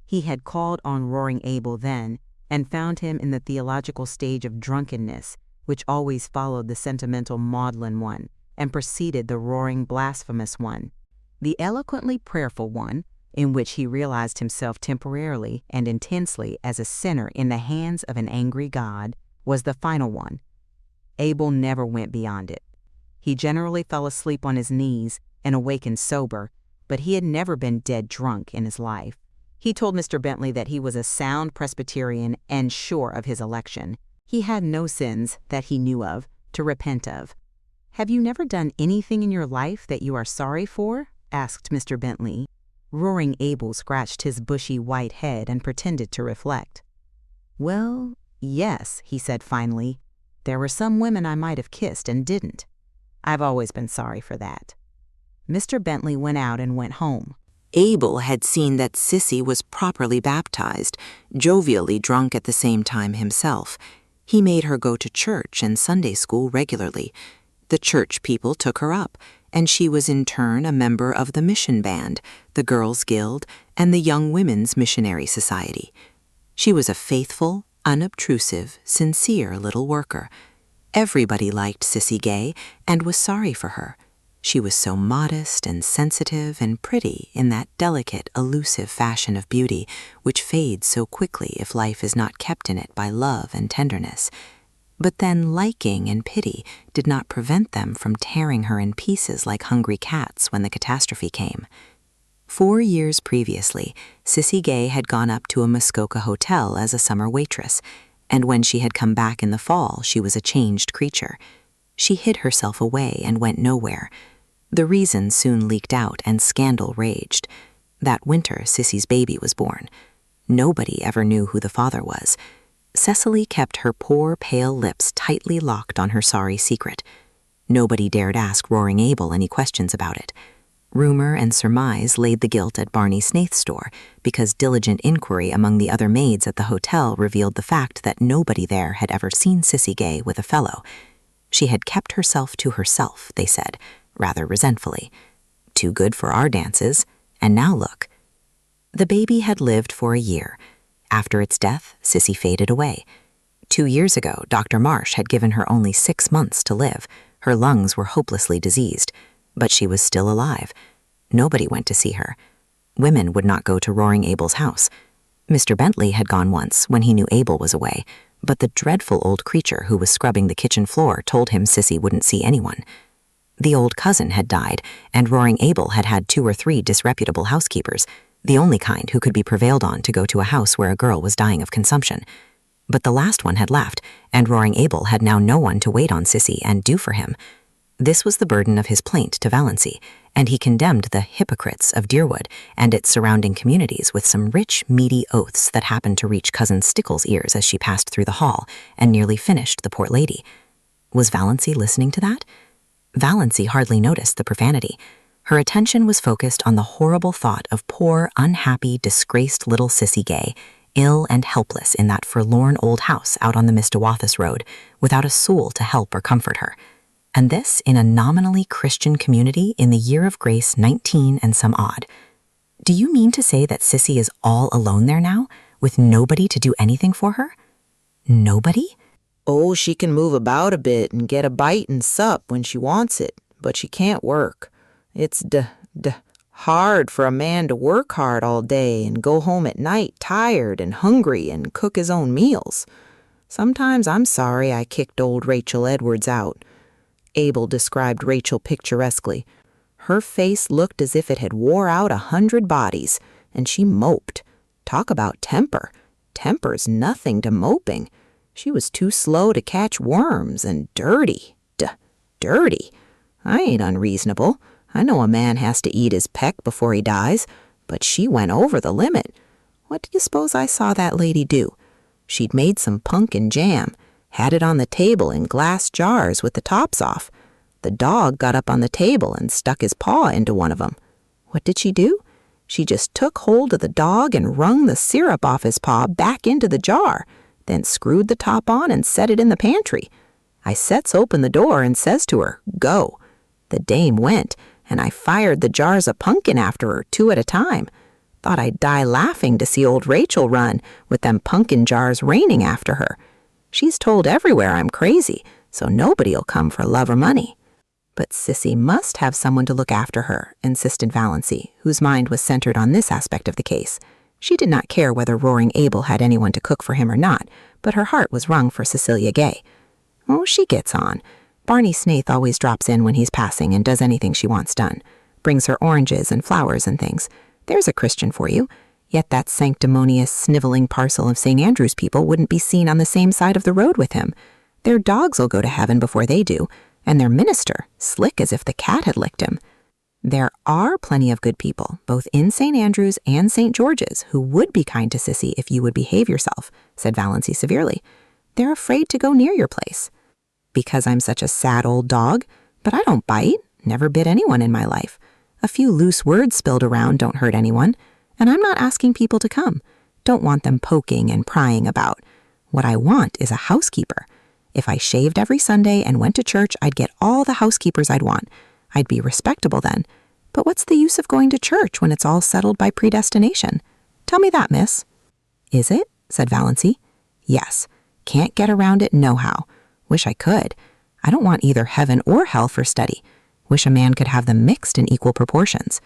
He had called on Roaring Abel then and found him in the theological stage of drunkenness, which always followed the sentimental maudlin one and preceded the roaring blasphemous one. The eloquently prayerful one, in which he realized himself temporarily and intensely as a sinner in the hands of an angry God, was the final one. Abel never went beyond it. He generally fell asleep on his knees and awakened sober, but he had never been dead drunk in his life. He told Mr. Bentley that he was a sound Presbyterian and sure of his election. He had no sins, that he knew of, to repent of. "Have you never done anything in your life that you are sorry for?" asked Mr. Bentley. Roaring Abel scratched his bushy white head and pretended to reflect. "Well, yes," he said finally. "There were some women I might have kissed and didn't. I've always been sorry for that." Mr. Bentley went out and went home. Abel had seen that Sissy was properly baptized, jovially drunk at the same time himself. He made her go to church and Sunday school regularly. The church people took her up, and she was in turn a member of the mission band, the Girls' Guild, and the Young Women's Missionary Society. She was a faithful, unobtrusive, sincere little worker. Everybody liked Sissy Gay and was sorry for her. She was so modest and sensitive and pretty in that delicate, elusive fashion of beauty which fades so quickly if life is not kept in it by love and tenderness. But then liking and pity did not prevent them from tearing her in pieces like hungry cats when the catastrophe came. 4 years previously, Sissy Gay had gone up to a Muskoka hotel as a summer waitress, and when she had come back in the fall, she was a changed creature. She hid herself away and went nowhere. The reason soon leaked out and scandal raged. That winter, Sissy's baby was born. Nobody ever knew who the father was. Cecily kept her poor, pale lips tightly locked on her sorry secret. Nobody dared ask Roaring Abel any questions about it. Rumor and surmise laid the guilt at Barney Snaith's door, because diligent inquiry among the other maids at the hotel revealed the fact that nobody there had ever seen Sissy Gay with a fellow. She had kept herself to herself, they said, rather resentfully. Too good for our dances, and now look. The baby had lived for a year. After its death, Sissy faded away. 2 years ago, Dr. Marsh had given her only 6 months to live. Her lungs were hopelessly diseased, but she was still alive. Nobody went to see her. Women would not go to Roaring Abel's house. Mr. Bentley had gone once when he knew Abel was away, but the dreadful old creature who was scrubbing the kitchen floor told him Sissy wouldn't see anyone. The old cousin had died, and Roaring Abel had had 2 or 3 disreputable housekeepers, the only kind who could be prevailed on to go to a house where a girl was dying of consumption. But the last one had left, and Roaring Abel had now no one to wait on Sissy and do for him. This was the burden of his plaint to Valancy, and he condemned the hypocrites of Deerwood and its surrounding communities with some rich, meaty oaths that happened to reach Cousin Stickles' ears as she passed through the hall and nearly finished the poor lady. Was Valancy listening to that? Valancy hardly noticed the profanity. Her attention was focused on the horrible thought of poor, unhappy, disgraced little Sissy Gay, ill and helpless in that forlorn old house out on the Mistawathas Road, without a soul to help or comfort her. And this in a nominally Christian community in the year of grace 19 and some odd. Do you mean to say that Sissy is all alone there now, with nobody to do anything for her? Nobody? Oh, she can move about a bit and get a bite and sup when she wants it, but she can't work. It's hard for a man to work hard all day and go home at night tired and hungry and cook his own meals. Sometimes I'm sorry I kicked old Rachel Edwards out. Abel described Rachel picturesquely. Her face looked as if it had wore out 100 bodies, and she moped. Talk about temper. Temper's nothing to moping. She was too slow to catch worms and dirty. Dirty. I ain't unreasonable. I know a man has to eat his peck before he dies, but she went over the limit. What do you suppose I saw that lady do? She'd made some pumpkin jam, had it on the table in glass jars with the tops off. The dog got up on the table and stuck his paw into one of them. What did she do? She just took hold of the dog and wrung the syrup off his paw back into the jar, then screwed the top on and set it in the pantry. I sets open the door and says to her, "Go." The dame went, and I fired the jars of pumpkin after her, 2 at a time. Thought I'd die laughing to see old Rachel run, with them pumpkin jars raining after her. She's told everywhere I'm crazy, so nobody'll come for love or money. But Sissy must have someone to look after her, insisted Valancy, whose mind was centered on this aspect of the case. She did not care whether Roaring Abel had anyone to cook for him or not, but her heart was wrung for Cecilia Gay. Oh, she gets on. Barney Snaith always drops in when he's passing and does anything she wants done. Brings her oranges and flowers and things. There's a Christian for you. Yet that sanctimonious, sniveling parcel of St. Andrew's people wouldn't be seen on the same side of the road with him. Their dogs'll go to heaven before they do, and their minister, slick as if the cat had licked him. There are plenty of good people, both in St. Andrew's and St. George's, who would be kind to Sissy if you would behave yourself, said Valancy severely. They're afraid to go near your place. Because I'm such a sad old dog, but I don't bite, never bit anyone in my life. A few loose words spilled around don't hurt anyone, and I'm not asking people to come. Don't want them poking and prying about. What I want is a housekeeper. If I shaved every Sunday and went to church, I'd get all the housekeepers I'd want. I'd be respectable then. But what's the use of going to church when it's all settled by predestination? Tell me that, miss. Is it? Said Valancy. Yes. Can't get around it nohow. Wish I could. I don't want either heaven or hell for study. Wish a man could have them mixed in equal proportions.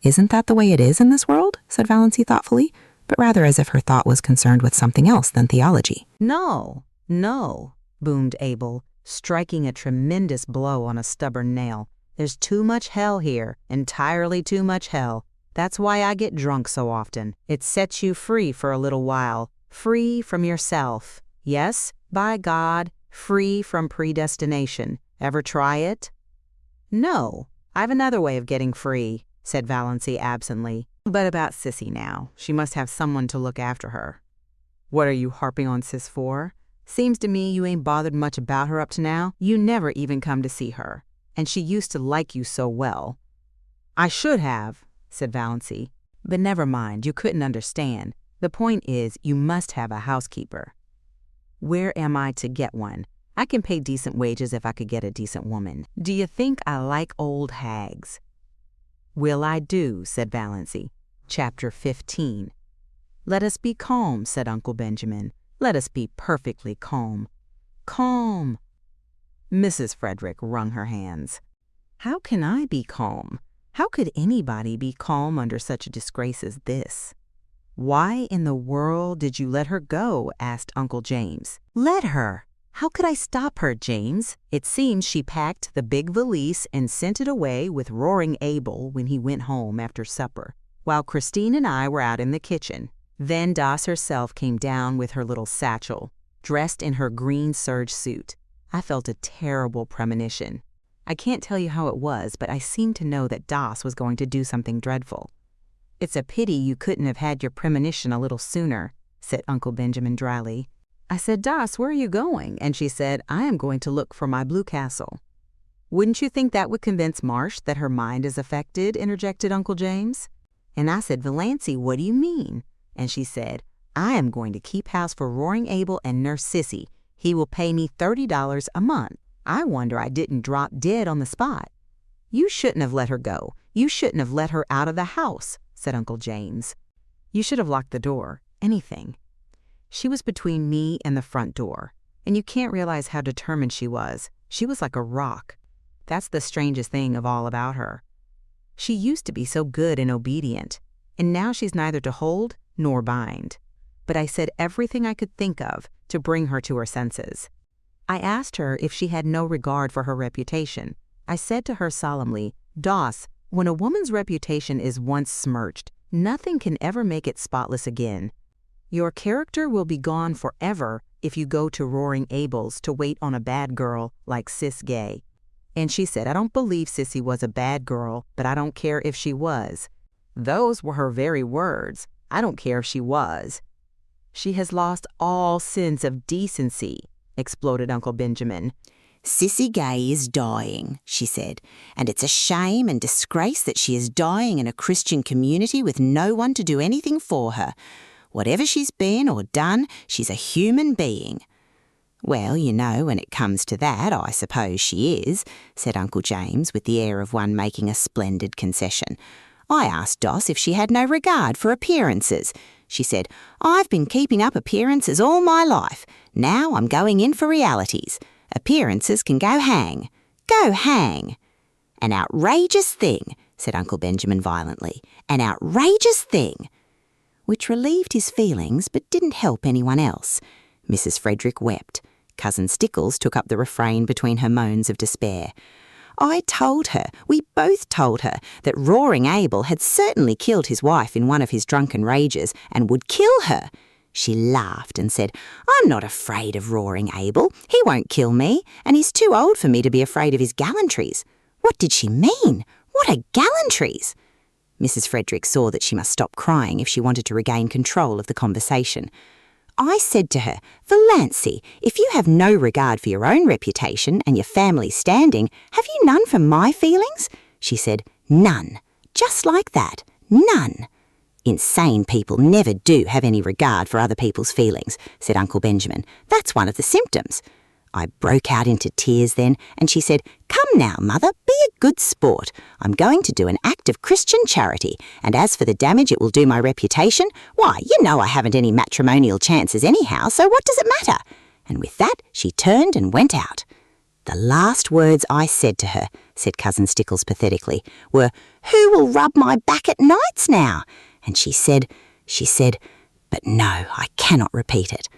Isn't that the way it is in this world? Said Valancy thoughtfully, but rather as if her thought was concerned with something else than theology. No, boomed Abel, striking a tremendous blow on a stubborn nail. There's too much hell here, entirely too much hell. That's why I get drunk so often. It sets you free for a little while, free from yourself. Yes, by God, free from predestination. Ever try it? No, I've another way of getting free, said Valancy absently. But about Sissy now. She must have someone to look after her. What are you harping on Sis for? Seems to me you ain't bothered much about her up to now. You never even come to see her. And she used to like you so well. I should have, said Valancy. But never mind, you couldn't understand. The point is, you must have a housekeeper. Where am I to get one? I can pay decent wages if I could get a decent woman. Do you think I like old hags? Will I do, said Valancy. Chapter 15. Let us be calm, said Uncle Benjamin. Let us be perfectly calm. Calm. Mrs. Frederick wrung her hands. How can I be calm? How could anybody be calm under such a disgrace as this? Why in the world did you let her go? Asked Uncle James. Let her? How could I stop her, James? It seems she packed the big valise and sent it away with Roaring Abel when he went home after supper, while Christine and I were out in the kitchen. Then Doss herself came down with her little satchel, dressed in her green serge suit. I felt a terrible premonition. I can't tell you how it was, but I seemed to know that Doss was going to do something dreadful. "It's a pity you couldn't have had your premonition a little sooner," said Uncle Benjamin dryly. I said, "Doss, where are you going?" And she said, "I am going to look for my blue castle." "Wouldn't you think that would convince Marsh that her mind is affected?" interjected Uncle James. And I said, "Valancy, what do you mean?" And she said, "I am going to keep house for Roaring Abel and Nurse Sissy. He will pay me $30 a month. I wonder I didn't drop dead on the spot." "You shouldn't have let her go. You shouldn't have let her out of the house," said Uncle James. "You should have locked the door. Anything." She was between me and the front door, and you can't realize how determined she was. She was like a rock. That's the strangest thing of all about her. She used to be so good and obedient, and now she's neither to hold nor bind. But I said everything I could think of to bring her to her senses. I asked her if she had no regard for her reputation. I said to her solemnly, "Doss, when a woman's reputation is once smirched, nothing can ever make it spotless again. Your character will be gone forever if you go to Roaring Abel's to wait on a bad girl like Sis Gay." And she said, "I don't believe Sissy was a bad girl, but I don't care if she was." Those were her very words. "I don't care if she was." "She has lost all sense of decency," exploded Uncle Benjamin. "Sissy Gay is dying," she said, "and it's a shame and disgrace that she is dying in a Christian community with no one to do anything for her. Whatever she's been or done, she's a human being." "Well, you know, when it comes to that, I suppose she is," said Uncle James with the air of one making a splendid concession. "I asked Doss if she had no regard for appearances. She said, 'I've been keeping up appearances all my life. Now I'm going in for realities. Appearances can go hang. Go hang.'" "An outrageous thing," said Uncle Benjamin violently. "An outrageous thing." Which relieved his feelings but didn't help anyone else. Mrs. Frederick wept. Cousin Stickles took up the refrain between her moans of despair. "I told her, we both told her, that Roaring Abel had certainly killed his wife in one of his drunken rages and would kill her." She laughed and said, "I'm not afraid of Roaring Abel. He won't kill me, and he's too old for me to be afraid of his gallantries." What did she mean? What are gallantries? Mrs. Frederick saw that she must stop crying if she wanted to regain control of the conversation. I said to her, "Valancy, if you have no regard for your own reputation and your family's standing, have you none for my feelings?" She said, "None. Just like that. None." "Insane people never do have any regard for other people's feelings," said Uncle Benjamin. "That's one of the symptoms." I broke out into tears then, and she said, "Come now, Mother, be a good sport. I'm going to do an act of Christian charity, and as for the damage it will do my reputation, why, you know I haven't any matrimonial chances anyhow, so what does it matter?" And with that she turned and went out. "The last words I said to her," said Cousin Stickles pathetically, "were, 'Who will rub my back at nights now?' And she said, but no, I cannot repeat it."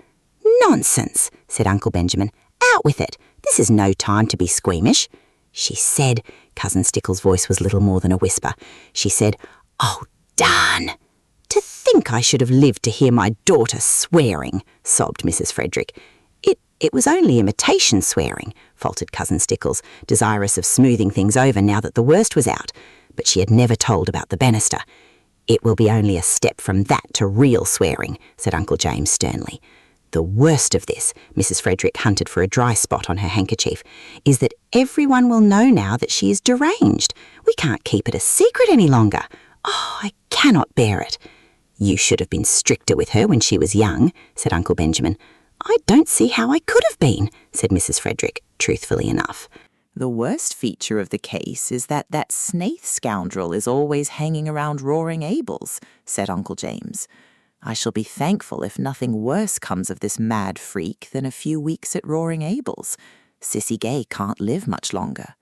"Nonsense," said Uncle Benjamin. "Out with it. This is no time to be squeamish." She said, Cousin Stickles' voice was little more than a whisper, she said, "Oh, darn! To think I should have lived to hear my daughter swearing," sobbed Mrs. Frederick. It was only imitation swearing," faltered Cousin Stickles, desirous of smoothing things over now that the worst was out, but she had never told about the banister. "It will be only a step from that to real swearing," said Uncle James sternly. "The worst of this," Mrs. Frederick hunted for a dry spot on her handkerchief, "is that everyone will know now that she is deranged. We can't keep it a secret any longer. Oh, I cannot bear it." "You should have been stricter with her when she was young," said Uncle Benjamin. "I don't see how I could have been," said Mrs. Frederick, truthfully enough. "The worst feature of the case is that Snaith scoundrel is always hanging around Roaring Abel's," said Uncle James. "I shall be thankful if nothing worse comes of this mad freak than a few weeks at Roaring Abel's. Sissy Gay can't live much longer."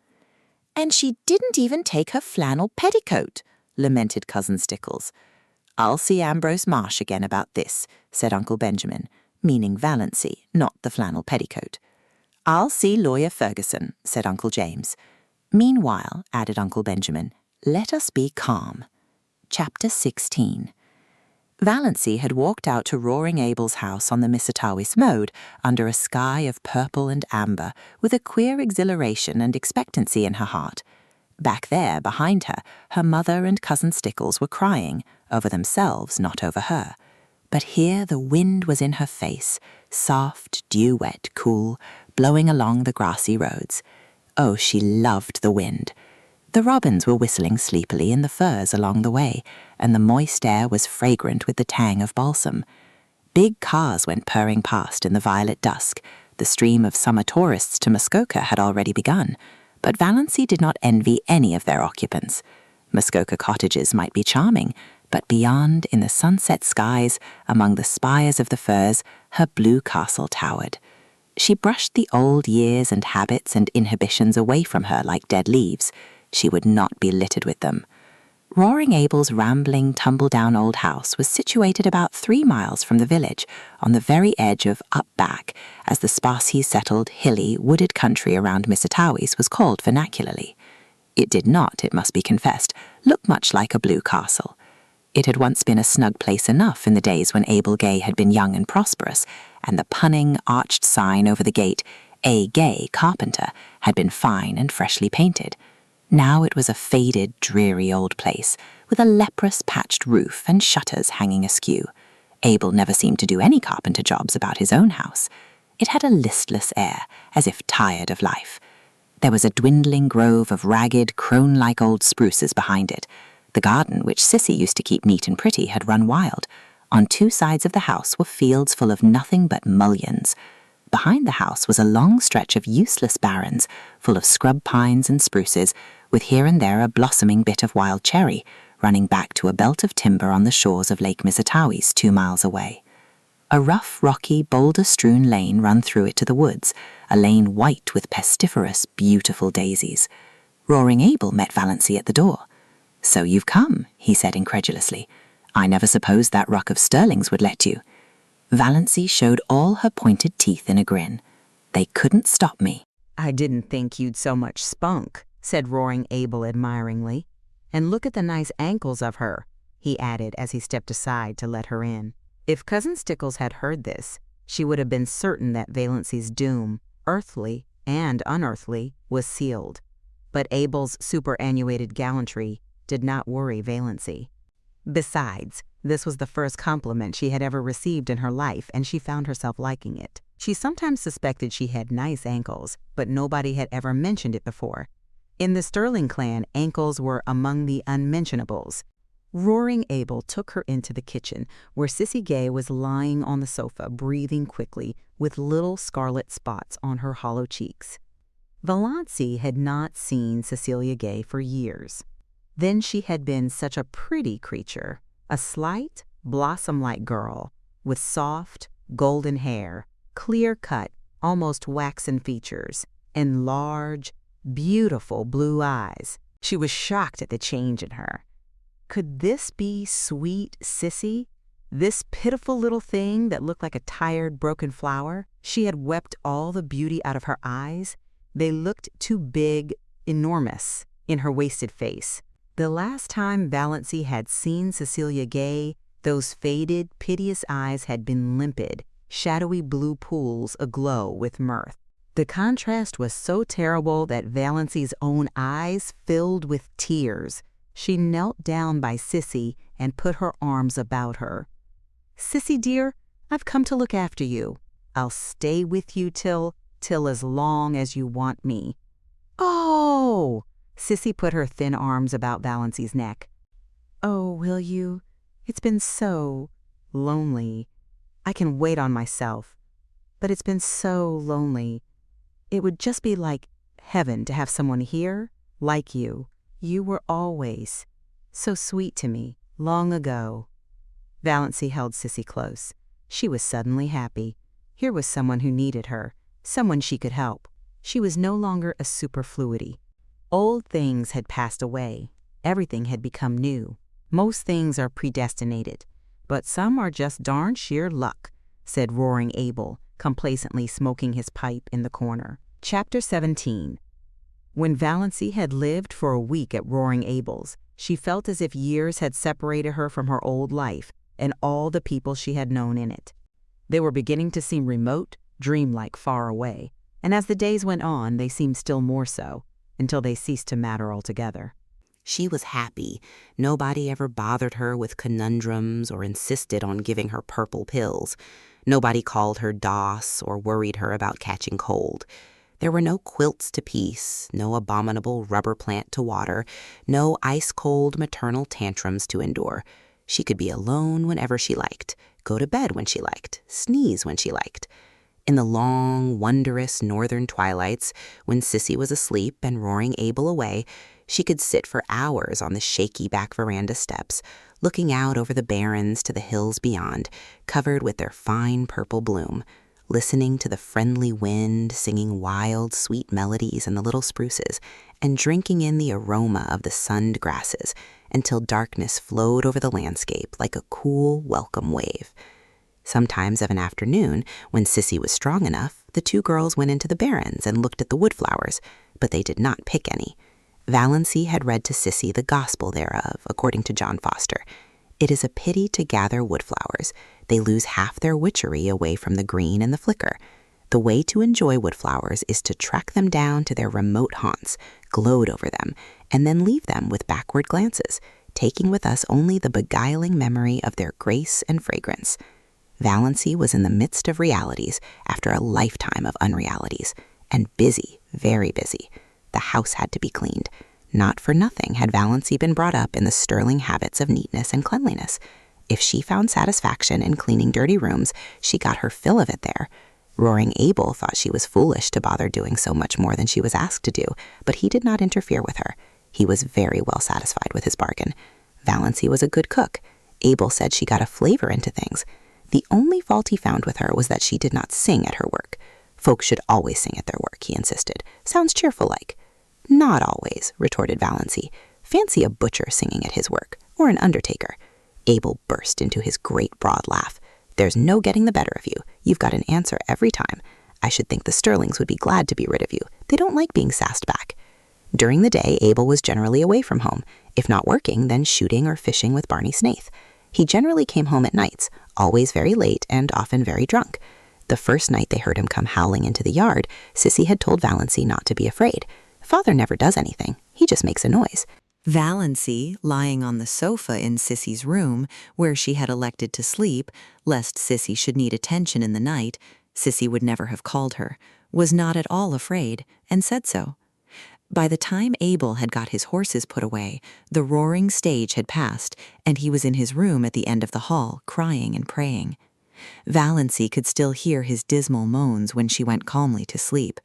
"And she didn't even take her flannel petticoat," lamented Cousin Stickles. "I'll see Ambrose Marsh again about this," said Uncle Benjamin, meaning Valancy, not the flannel petticoat. "I'll see Lawyer Ferguson," said Uncle James. "Meanwhile," added Uncle Benjamin, "let us be calm." Chapter 16. Valancy had walked out to Roaring Abel's house on the Misatawis Mode under a sky of purple and amber, with a queer exhilaration and expectancy in her heart. Back there, behind her, her mother and Cousin Stickles were crying, over themselves, not over her. But here the wind was in her face, soft, dew-wet, cool, blowing along the grassy roads. Oh, she loved the wind. The robins were whistling sleepily in the firs along the way, and the moist air was fragrant with the tang of balsam. Big cars went purring past in the violet dusk. The stream of summer tourists to Muskoka had already begun, but Valancy did not envy any of their occupants. Muskoka cottages might be charming, but beyond, in the sunset skies, among the spires of the firs, her blue castle towered. She brushed the old years and habits and inhibitions away from her like dead leaves. She would not be littered with them. Roaring Abel's rambling, tumble-down old house was situated about 3 miles from the village, on the very edge of Up Back, as the sparsely settled, hilly, wooded country around Misatawis was called vernacularly. It did not, it must be confessed, look much like a blue castle. It had once been a snug place enough in the days when Abel Gay had been young and prosperous, and the punning, arched sign over the gate, A. Gay, Carpenter, had been fine and freshly painted. Now it was a faded, dreary old place, with a leprous patched roof and shutters hanging askew. Abel never seemed to do any carpenter jobs about his own house. It had a listless air, as if tired of life. There was a dwindling grove of ragged, crone-like old spruces behind it. The garden, which Sissy used to keep neat and pretty, had run wild. On 2 sides of the house were fields full of nothing but mullions. Behind the house was a long stretch of useless barrens, full of scrub pines and spruces, with here and there a blossoming bit of wild cherry, running back to a belt of timber on the shores of Lake Misatawis 2 miles away. A rough, rocky, boulder-strewn lane ran through it to the woods, a lane white with pestiferous, beautiful daisies. Roaring Abel met Valancy at the door. "So you've come," he said incredulously. "I never supposed that ruck of Sterlings would let you." Valancy showed all her pointed teeth in a grin. "They couldn't stop me." "I didn't think you'd so much spunk," said Roaring Abel admiringly. "And look at the nice ankles of her," he added as he stepped aside to let her in. If Cousin Stickles had heard this, she would have been certain that Valancy's doom, earthly and unearthly, was sealed. But Abel's superannuated gallantry did not worry Valancy. Besides, this was the first compliment she had ever received in her life, and she found herself liking it. She sometimes suspected she had nice ankles, but nobody had ever mentioned it before. In the Sterling clan, ankles were among the unmentionables. Roaring Abel took her into the kitchen, where Sissy Gay was lying on the sofa, breathing quickly, with little scarlet spots on her hollow cheeks. Valancy had not seen Cecilia Gay for years. Then she had been such a pretty creature, a slight, blossom-like girl, with soft, golden hair, clear-cut, almost waxen features, and large, beautiful blue eyes. She was shocked at the change in her. Could this be sweet Sissy? This pitiful little thing that looked like a tired, broken flower? She had wept all the beauty out of her eyes. They looked too big, enormous, in her wasted face. The last time Valancy had seen Cecilia Gay, those faded, piteous eyes had been limpid, shadowy blue pools aglow with mirth. The contrast was so terrible that Valancy's own eyes filled with tears. She knelt down by Sissy and put her arms about her. "Sissy, dear, I've come to look after you. I'll stay with you till as long as you want me." "Oh!" Sissy put her thin arms about Valancy's neck. "Oh, will you? It's been so lonely. I can wait on myself, but it's been so lonely. It would just be like heaven to have someone here, like you. You were always so sweet to me, long ago." Valancy held Sissy close. She was suddenly happy. Here was someone who needed her, someone she could help. She was no longer a superfluity. Old things had passed away. Everything had become new. Most things are predestinated, but some are just darn sheer luck, said Roaring Abel, complacently smoking his pipe in the corner. Chapter 17. When Valancy had lived for a week at Roaring Abel's, she felt as if years had separated her from her old life and all the people she had known in it. They were beginning to seem remote, dreamlike, far away, and as the days went on, they seemed still more so, until they ceased to matter altogether. She was happy. Nobody ever bothered her with conundrums or insisted on giving her purple pills. Nobody called her Doss or worried her about catching cold. There were no quilts to piece, no abominable rubber plant to water, no ice-cold maternal tantrums to endure. She could be alone whenever she liked, go to bed when she liked, sneeze when she liked. In the long, wondrous northern twilights, when Sissy was asleep and Roaring Abel away, she could sit for hours on the shaky back veranda steps, looking out over the barrens to the hills beyond, covered with their fine purple bloom, listening to the friendly wind singing wild, sweet melodies in the little spruces, and drinking in the aroma of the sunned grasses until darkness flowed over the landscape like a cool, welcome wave. Sometimes of an afternoon, when Sissy was strong enough, the two girls went into the barrens and looked at the woodflowers, but they did not pick any. Valancy had read to Sissy the gospel thereof, according to John Foster. It is a pity to gather woodflowers. They lose half their witchery away from the green and the flicker. The way to enjoy woodflowers is to track them down to their remote haunts, gloat over them, and then leave them with backward glances, taking with us only the beguiling memory of their grace and fragrance. Valancy was in the midst of realities after a lifetime of unrealities, and busy, very busy. The house had to be cleaned. Not for nothing had Valancy been brought up in the sterling habits of neatness and cleanliness. If she found satisfaction in cleaning dirty rooms, she got her fill of it there. Roaring Abel thought she was foolish to bother doing so much more than she was asked to do, but he did not interfere with her. He was very well satisfied with his bargain. Valancy was a good cook. Abel said she got a flavor into things. The only fault he found with her was that she did not sing at her work. Folks should always sing at their work, he insisted. Sounds cheerful-like. Not always, retorted Valancy. Fancy a butcher singing at his work, or an undertaker. Abel burst into his great broad laugh. There's no getting the better of you. You've got an answer every time. I should think the Sterlings would be glad to be rid of you. They don't like being sassed back. During the day, Abel was generally away from home. If not working, then shooting or fishing with Barney Snaith. He generally came home at nights, always very late and often very drunk. The first night they heard him come howling into the yard, Sissy had told Valancy not to be afraid. Father never does anything. He just makes a noise. Valancy, lying on the sofa in Sissy's room, where she had elected to sleep, lest Sissy should need attention in the night, Sissy would never have called her, was not at all afraid, and said so. By the time Abel had got his horses put away, the roaring stage had passed, and he was in his room at the end of the hall, crying and praying. Valancy could still hear his dismal moans when she went calmly to sleep.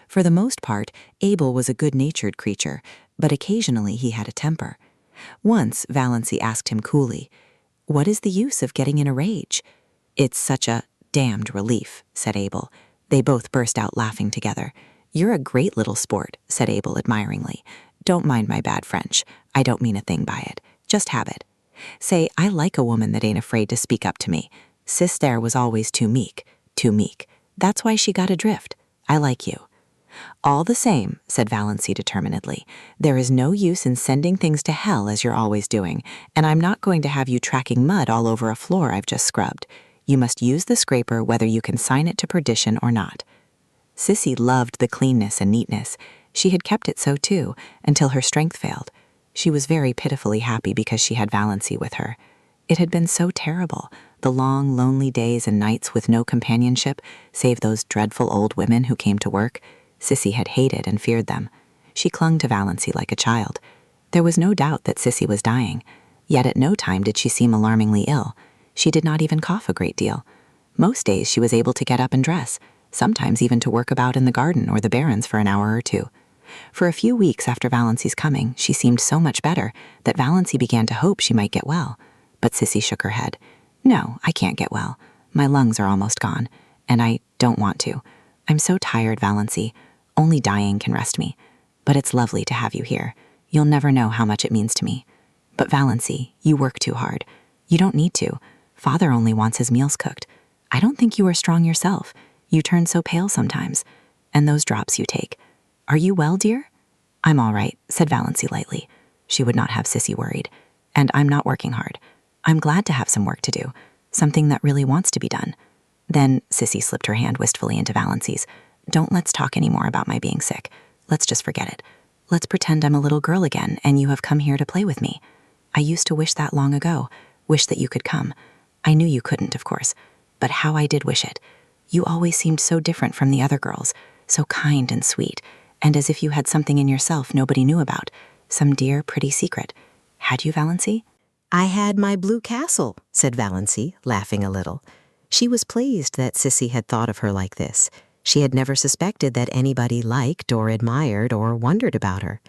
For the most part, Abel was a good-natured creature, but occasionally he had a temper. Once, Valancy asked him coolly, "What is the use of getting in a rage?" "It's such a damned relief," said Abel. They both burst out laughing together. "You're a great little sport," said Abel admiringly. "Don't mind my bad French. I don't mean a thing by it. Just have it. Say, I like a woman that ain't afraid to speak up to me. Sis there was always too meek. Too meek. That's why she got adrift. I like you." "All the same," said Valancy determinedly, "there is no use in sending things to hell as you're always doing, and I'm not going to have you tracking mud all over a floor I've just scrubbed. You must use the scraper whether you can sign it to perdition or not." Sissy loved the cleanness and neatness. She had kept it so too, until her strength failed. She was very pitifully happy because she had Valancy with her. It had been so terrible, the long, lonely days and nights with no companionship, save those dreadful old women who came to work. Sissy had hated and feared them. She clung to Valancy like a child. There was no doubt that Sissy was dying, yet at no time did she seem alarmingly ill. She did not even cough a great deal. Most days she was able to get up and dress, sometimes even to work about in the garden or the barrens for an hour or two. For a few weeks after Valancy's coming, she seemed so much better that Valancy began to hope she might get well. But Sissy shook her head. "No, I can't get well. My lungs are almost gone, and I don't want to. I'm so tired, Valancy. Only dying can rest me. But it's lovely to have you here. You'll never know how much it means to me. But Valancy, you work too hard. You don't need to. Father only wants his meals cooked. I don't think you are strong yourself. You turn so pale sometimes. And those drops you take. Are you well, dear? I'm all right, said Valancy lightly. She would not have Sissy worried. And I'm not working hard. I'm glad to have some work to do. Something that really wants to be done. Then Sissy slipped her hand wistfully into Valancy's. Don't let's talk any more about my being sick. Let's just forget it. Let's pretend I'm a little girl again and you have come here to play with me. I used to wish that long ago. Wish that you could come. I knew you couldn't, of course. But how I did wish it. You always seemed so different from the other girls. So kind and sweet. And as if you had something in yourself nobody knew about. Some dear, pretty secret. Had you, Valancy? I had my blue castle, said Valancy, laughing a little. She was pleased that Sissy had thought of her like this. She had never suspected that anybody liked or admired or wondered about her.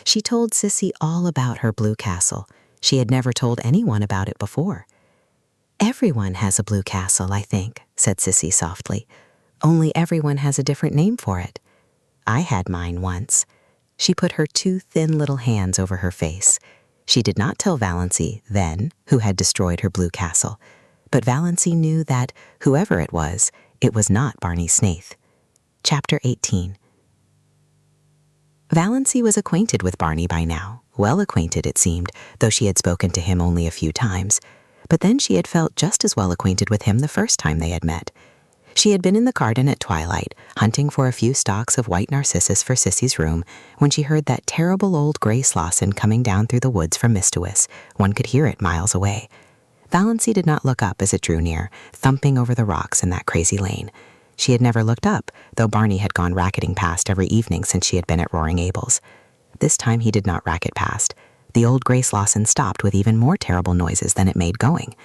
She told Sissy all about her blue castle. She had never told anyone about it before. Everyone has a blue castle, I think, said Sissy softly. Only everyone has a different name for it. I had mine once. She put her 2 thin little hands over her face. She did not tell Valancy, then, who had destroyed her blue castle. But Valancy knew that, whoever it was not Barney Snaith. Chapter 18. Valancy was acquainted with Barney by now, well acquainted it seemed, though she had spoken to him only a few times. But then she had felt just as well acquainted with him the first time they had met. She had been in the garden at twilight, hunting for a few stalks of white narcissus for Sissy's room, when she heard that terrible old gray slosson coming down through the woods from Mistawis. One could hear it miles away. Valancy did not look up as it drew near, thumping over the rocks in that crazy lane. She had never looked up, though Barney had gone racketing past every evening since she had been at Roaring Abel's. This time he did not racket past. The old gray slosson stopped with even more terrible noises than it made going.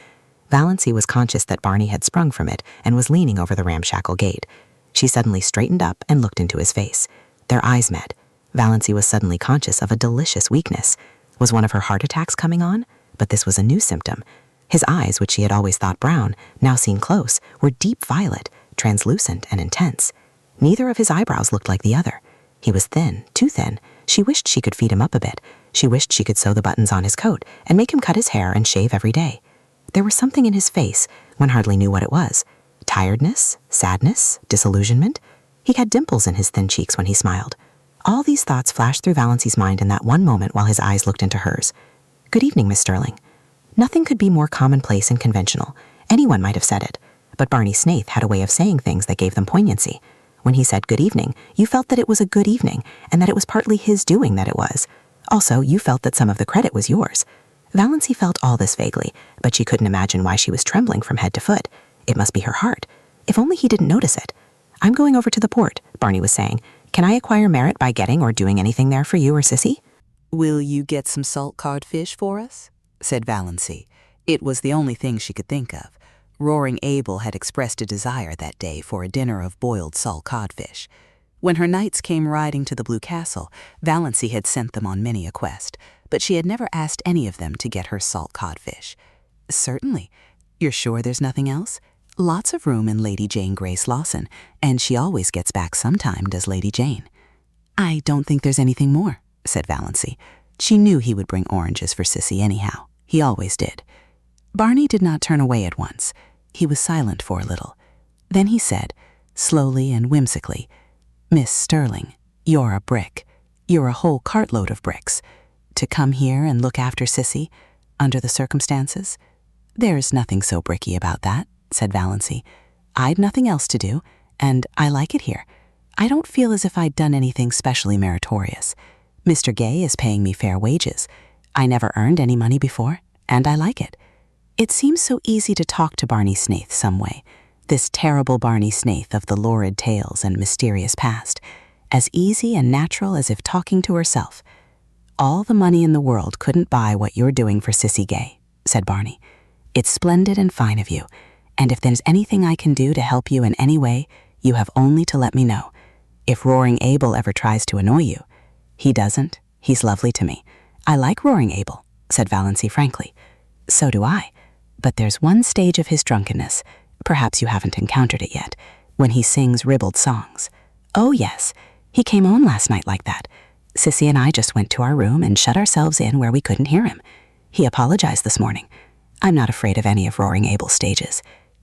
Valancy was conscious that Barney had sprung from it and was leaning over the ramshackle gate. She suddenly straightened up and looked into his face. Their eyes met. Valancy was suddenly conscious of a delicious weakness. Was one of her heart attacks coming on? But this was a new symptom. His eyes, which she had always thought brown, now seen close, were deep violet, translucent and intense. Neither of his eyebrows looked like the other. He was thin, too thin. She wished she could feed him up a bit. She wished she could sew the buttons on his coat and make him cut his hair and shave every day. There was something in his face, one hardly knew what it was. Tiredness, sadness, disillusionment. He had dimples in his thin cheeks when he smiled. All these thoughts flashed through Valancy's mind in that one moment while his eyes looked into hers. Good evening, Miss Sterling. Nothing could be more commonplace and conventional. Anyone might have said it. But Barney Snaith had a way of saying things that gave them poignancy. When he said good evening, you felt that it was a good evening, and that it was partly his doing that it was. Also, you felt that some of the credit was yours. Valancy felt all this vaguely, but she couldn't imagine why she was trembling from head to foot. It must be her heart. If only he didn't notice it. I'm going over to the port, Barney was saying. Can I acquire merit by getting or doing anything there for you or Sissy? Will you get some salt codfish for us? Said Valancy. It was the only thing she could think of. Roaring Abel had expressed a desire that day for a dinner of boiled salt codfish. When her knights came riding to the Blue Castle, Valancy had sent them on many a quest, but she had never asked any of them to get her salt codfish. Certainly. You're sure there's nothing else? Lots of room in Lady Jane Grace Lawson, and she always gets back sometime, does Lady Jane. I don't think there's anything more, said Valancy. She knew he would bring oranges for Sissy anyhow. He always did. Barney did not turn away at once. He was silent for a little. Then he said, slowly and whimsically, Miss Sterling, you're a brick. You're a whole cartload of bricks. To come here and look after Sissy, under the circumstances? There's nothing so bricky about that, said Valancy. I'd nothing else to do, and I like it here. I don't feel as if I'd done anything specially meritorious. Mr. Gay is paying me fair wages. I never earned any money before, and I like it. It seems so easy to talk to Barney Snaith some way, this terrible Barney Snaith of the lurid tales and mysterious past, as easy and natural as if talking to herself. All the money in the world couldn't buy what you're doing for Sissy Gay, said Barney. It's splendid and fine of you, and if there's anything I can do to help you in any way, you have only to let me know. If Roaring Abel ever tries to annoy you. He doesn't. He's lovely to me. I like Roaring Abel, said Valancy frankly. So do I. But there's one stage of his drunkenness, perhaps you haven't encountered it yet, when he sings ribald songs. Oh yes, he came on last night like that. Sissy and I just went to our room and shut ourselves in where we couldn't hear him. He apologized this morning. I'm not afraid of any of Roaring Abel's stages.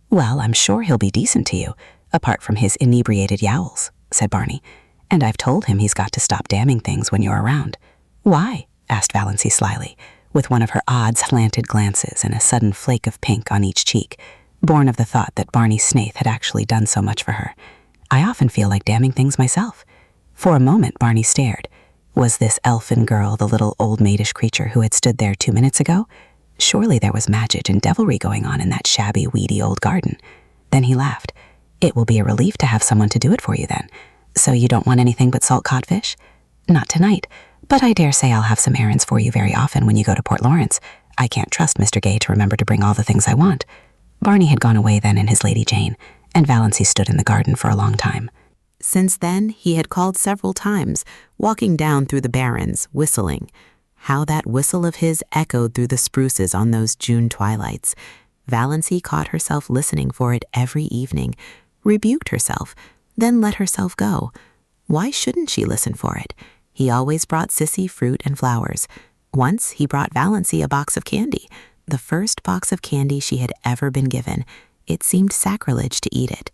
Well, I'm sure he'll be decent to you. apart from his inebriated yowls," said Barney. "And I've told him he's got to stop damning things when you're around." "Why?" asked Valancy slyly, with one of her odd slanted glances and a sudden flake of pink on each cheek, born of the thought that Barney Snaith had actually done so much for her. "I often feel like damning things myself." For a moment, Barney stared. Was this elfin girl the little old maidish creature who had stood there 2 minutes ago? Surely there was magic and devilry going on in that shabby, weedy old garden. Then he laughed. "It will be a relief to have someone to do it for you then. So you don't want anything but salt codfish?" "Not tonight, but I dare say I'll have some errands for you very often when you go to Port Lawrence. I can't trust Mr. Gay to remember to bring all the things I want." Barney had gone away then in his Lady Jane, and Valancy stood in the garden for a long time. Since then, he had called several times, walking down through the barrens, whistling. How that whistle of his echoed through the spruces on those June twilights. Valancy caught herself listening for it every evening, rebuked herself, then let herself go. Why shouldn't she listen for it? He always brought Sissy fruit and flowers. Once he brought Valancy a box of candy, the first box of candy she had ever been given. It seemed sacrilege to eat it.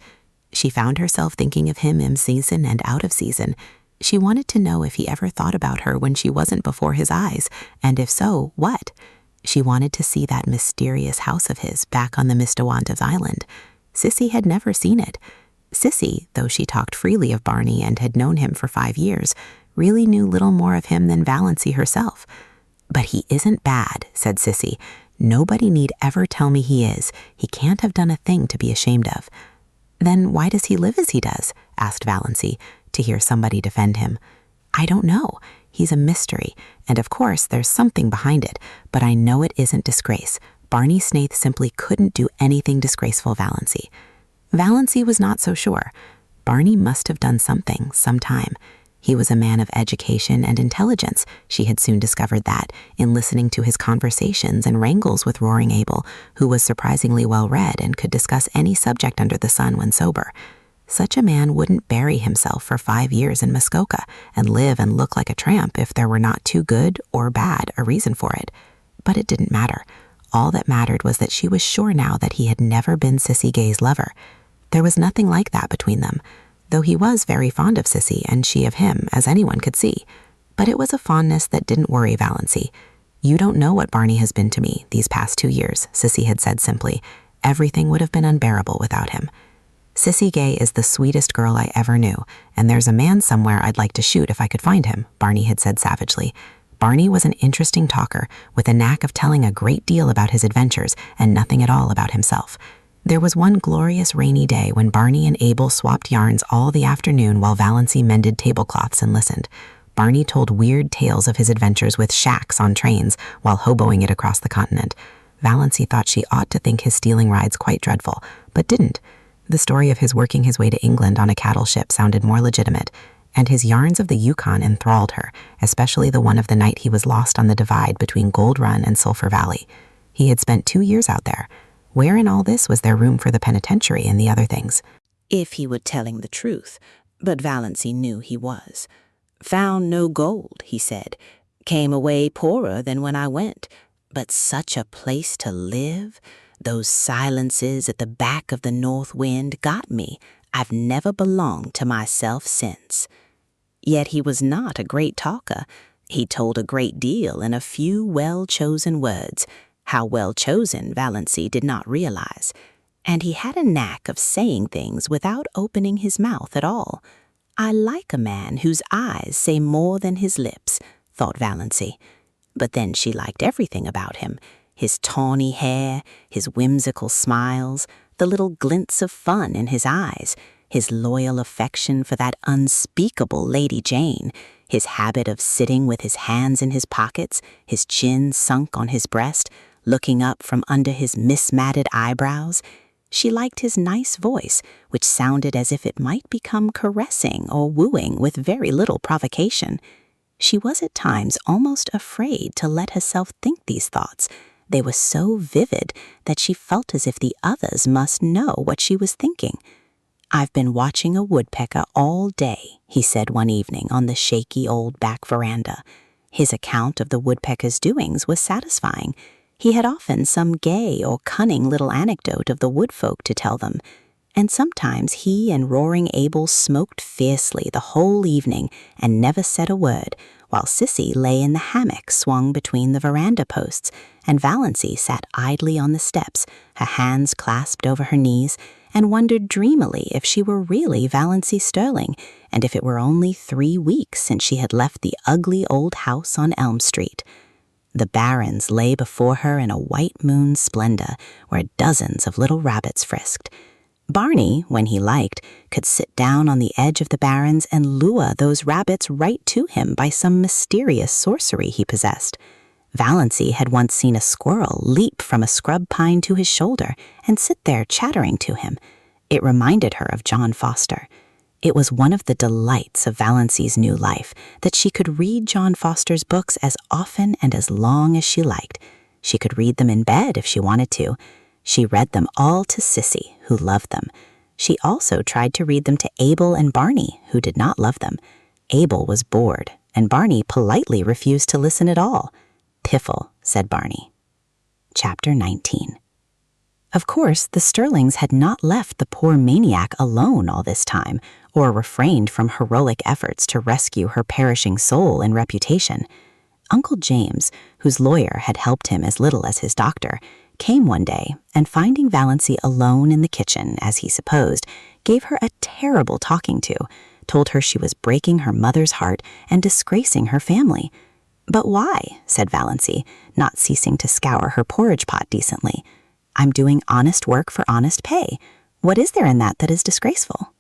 She found herself thinking of him in season and out of season. She wanted to know if he ever thought about her when she wasn't before his eyes, and if so, what? She wanted to see that mysterious house of his back on the Mistawantas Island. Sissy had never seen it. Sissy, though she talked freely of Barney and had known him for 5 years, really knew little more of him than Valancy herself. "But he isn't bad," said Sissy. "Nobody need ever tell me he is. He can't have done a thing to be ashamed of." "Then why does he live as he does?" asked Valancy, to hear somebody defend him. "I don't know. He's a mystery, and of course there's something behind it, but I know it isn't disgrace. Barney Snaith simply couldn't do anything disgraceful, Valancy." Valancy was not so sure. Barney must have done something, sometime. He was a man of education and intelligence. She had soon discovered that, in listening to his conversations and wrangles with Roaring Abel, who was surprisingly well-read and could discuss any subject under the sun when sober. Such a man wouldn't bury himself for 5 years in Muskoka and live and look like a tramp if there were not too good or bad a reason for it. But it didn't matter. All that mattered was that she was sure now that he had never been Sissy Gay's lover. There was nothing like that between them, though he was very fond of Sissy and she of him, as anyone could see. But it was a fondness that didn't worry Valancy. "You don't know what Barney has been to me these past 2 years, Sissy had said simply. "Everything would have been unbearable without him. Sissy Gay is the sweetest girl I ever knew, and there's a man somewhere I'd like to shoot if I could find him," Barney had said savagely. Barney was an interesting talker, with a knack of telling a great deal about his adventures and nothing at all about himself. There was one glorious rainy day when Barney and Abel swapped yarns all the afternoon while Valancy mended tablecloths and listened. Barney told weird tales of his adventures with shacks on trains while hoboing it across the continent. Valancy thought she ought to think his stealing rides quite dreadful, but didn't. The story of his working his way to England on a cattle ship sounded more legitimate, and his yarns of the Yukon enthralled her, especially the one of the night he was lost on the divide between Gold Run and Sulphur Valley. He had spent 2 years out there. Where in all this was there room for the penitentiary and the other things? If he were telling the truth, but Valancy knew he was. "Found no gold," he said. "Came away poorer than when I went. But such a place to live. Those silences at the back of the north wind got me. I've never belonged to myself since." Yet he was not a great talker. He told a great deal in a few well-chosen words. How well chosen, Valancy did not realize. And he had a knack of saying things without opening his mouth at all. "I like a man whose eyes say more than his lips," thought Valancy. But then she liked everything about him. His tawny hair, his whimsical smiles, the little glints of fun in his eyes, his loyal affection for that unspeakable Lady Jane, his habit of sitting with his hands in his pockets, his chin sunk on his breast, looking up from under his mismatted eyebrows. She liked his nice voice, which sounded as if it might become caressing or wooing with very little provocation. She was at times almost afraid to let herself think these thoughts. They were so vivid that she felt as if the others must know what she was thinking. "I've been watching a woodpecker all day," he said one evening on the shaky old back veranda. His account of the woodpecker's doings was satisfying. He had often some gay or cunning little anecdote of the woodfolk to tell them. and sometimes he and Roaring Abel smoked fiercely the whole evening and never said a word, while Sissy lay in the hammock swung between the veranda posts, and Valancy sat idly on the steps, her hands clasped over her knees, and wondered dreamily if she were really Valancy Sterling, and if it were only 3 weeks since she had left the ugly old house on Elm Street. The barrens lay before her in a white moon splendor, where dozens of little rabbits frisked. Barney, when he liked, could sit down on the edge of the barrens and lure those rabbits right to him by some mysterious sorcery he possessed. Valancy had once seen a squirrel leap from a scrub pine to his shoulder and sit there chattering to him. It reminded her of John Foster. It was one of the delights of Valancy's new life that she could read John Foster's books as often and as long as she liked. She could read them in bed if she wanted to. She read them all to Sissy, who loved them. She also tried to read them to Abel and Barney, who did not love them. Abel was bored, and Barney politely refused to listen at all. "Piffle," said Barney. Chapter 19. Of course, the Sterlings had not left the poor maniac alone all this time, or refrained from heroic efforts to rescue her perishing soul and reputation. Uncle James, whose lawyer had helped him as little as his doctor, came one day and, finding Valancy alone in the kitchen, as he supposed, gave her a terrible talking to, told her she was breaking her mother's heart and disgracing her family. "But why?" said Valancy, not ceasing to scour her porridge pot decently. "I'm doing honest work for honest pay. What is there in that is disgraceful?"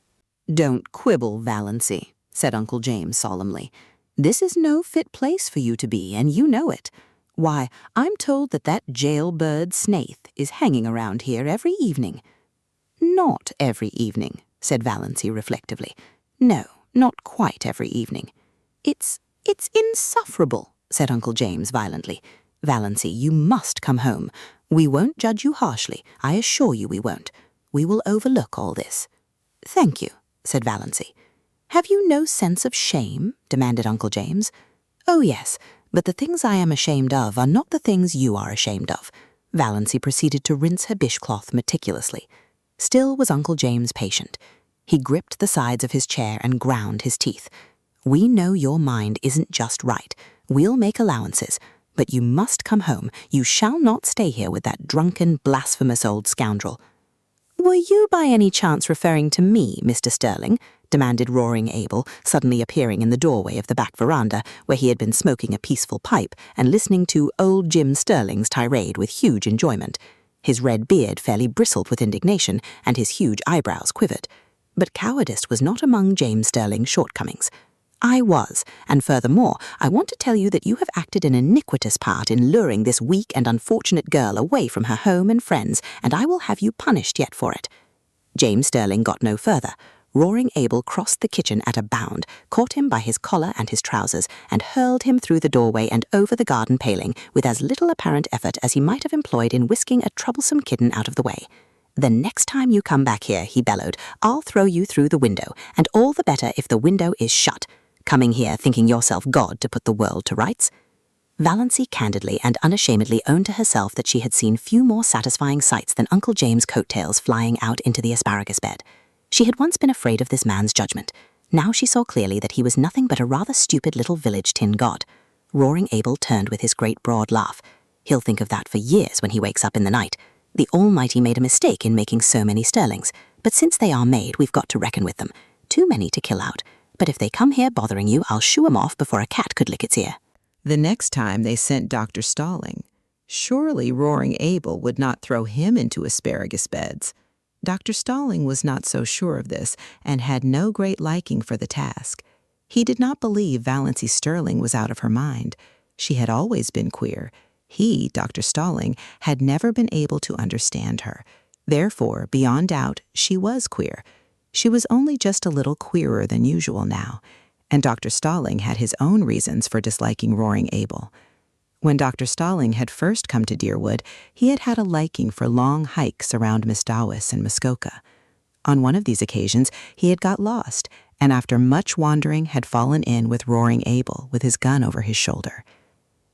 "Don't quibble, Valancy," said Uncle James solemnly. "This is no fit place for you to be, and you know it. Why, I'm told that jailbird Snaith is hanging around here every evening." "Not every evening," said Valancy reflectively. "No, not quite every evening." It's insufferable," said Uncle James violently. "Valancy, you must come home. We won't judge you harshly, I assure you we won't. We will overlook all this." "Thank you," said Valancy. "Have you no sense of shame?" demanded Uncle James. "Oh, yes, but the things I am ashamed of are not the things you are ashamed of." Valancy proceeded to rinse her dishcloth meticulously. Still was Uncle James patient. He gripped the sides of his chair and ground his teeth. "We know your mind isn't just right. We'll make allowances. But you must come home. You shall not stay here with that drunken, blasphemous old scoundrel." "Were you by any chance referring to me, Mr. Sterling?" demanded Roaring Abel, suddenly appearing in the doorway of the back veranda, where he had been smoking a peaceful pipe and listening to old Jim Sterling's tirade with huge enjoyment. His red beard fairly bristled with indignation, and his huge eyebrows quivered. But cowardice was not among James Sterling's shortcomings. "I was, and furthermore, I want to tell you that you have acted an iniquitous part in luring this weak and unfortunate girl away from her home and friends, and I will have you punished yet for it." James Sterling got no further. Roaring Abel crossed the kitchen at a bound, caught him by his collar and his trousers, and hurled him through the doorway and over the garden paling with as little apparent effort as he might have employed in whisking a troublesome kitten out of the way. "The next time you come back here," he bellowed, "I'll throw you through the window, and all the better if the window is shut. Coming here thinking yourself God to put the world to rights." Valancy candidly and unashamedly owned to herself that she had seen few more satisfying sights than Uncle James' coattails flying out into the asparagus bed. She had once been afraid of this man's judgment. Now she saw clearly that he was nothing but a rather stupid little village tin god. Roaring Abel turned with his great broad laugh. "He'll think of that for years when he wakes up in the night. The Almighty made a mistake in making so many Sterlings, but since they are made, we've got to reckon with them. Too many to kill out. But if they come here bothering you, I'll shoo 'em off before a cat could lick its ear." The next time they sent Dr. Stalling. Surely Roaring Abel would not throw him into asparagus beds. Dr. Stalling was not so sure of this, and had no great liking for the task. He did not believe Valancy Sterling was out of her mind. She had always been queer. He, Dr. Stalling, had never been able to understand her. Therefore, beyond doubt, she was queer. She was only just a little queerer than usual now, and Dr. Stalling had his own reasons for disliking Roaring Abel. When Dr. Stalling had first come to Deerwood, he had had a liking for long hikes around Mistawis and Muskoka. On one of these occasions, he had got lost, and after much wandering had fallen in with Roaring Abel with his gun over his shoulder.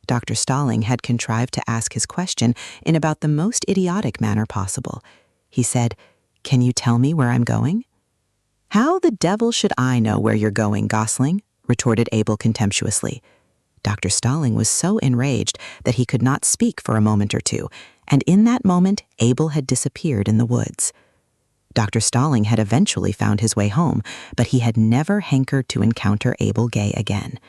Dr. Stalling had contrived to ask his question in about the most idiotic manner possible. He said, Can you tell me where I'm going?" "How the devil should I know where you're going, Gosling?" retorted Abel contemptuously. Dr. Stalling was so enraged that he could not speak for a moment or two, and in that moment Abel had disappeared in the woods. Dr. Stalling had eventually found his way home, but he had never hankered to encounter Abel Gay again.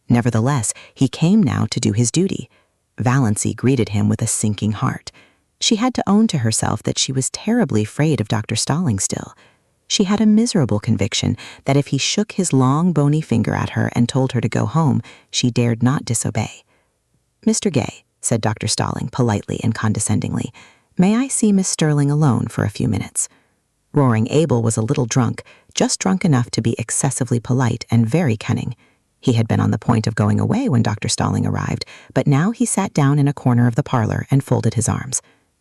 Nevertheless, he came now to do his duty. Valancy greeted him with a sinking heart. She had to own to herself that she was terribly afraid of Dr. Stalling still. She had a miserable conviction that if he shook his long, bony finger at her and told her to go home, she dared not disobey. "Mr. Gay," said Dr. Stalling politely and condescendingly, "may I see Miss Sterling alone for a few minutes?" Roaring Abel was a little drunk, just drunk enough to be excessively polite and very cunning. He had been on the point of going away when Dr. Stalling arrived, but now he sat down in a corner of the parlor and folded his arms.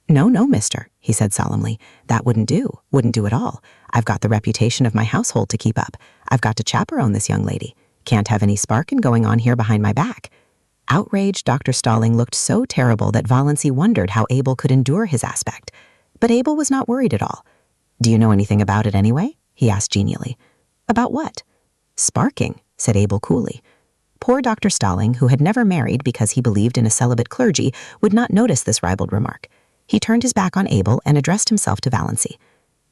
"No, no, mister," he said solemnly. "That wouldn't do at all. I've got the reputation of my household to keep up. I've got to chaperone this young lady. Can't have any sparkin' going on here behind my back." Outraged, Dr. Stalling looked so terrible that Valancy wondered how Abel could endure his aspect. But Abel was not worried at all. "Do you know anything about it anyway?" he asked genially. "About what?" "Sparking," said Abel coolly. Poor Dr. Stalling, who had never married because he believed in a celibate clergy, would not notice this ribald remark. He turned his back on Abel and addressed himself to Valancy.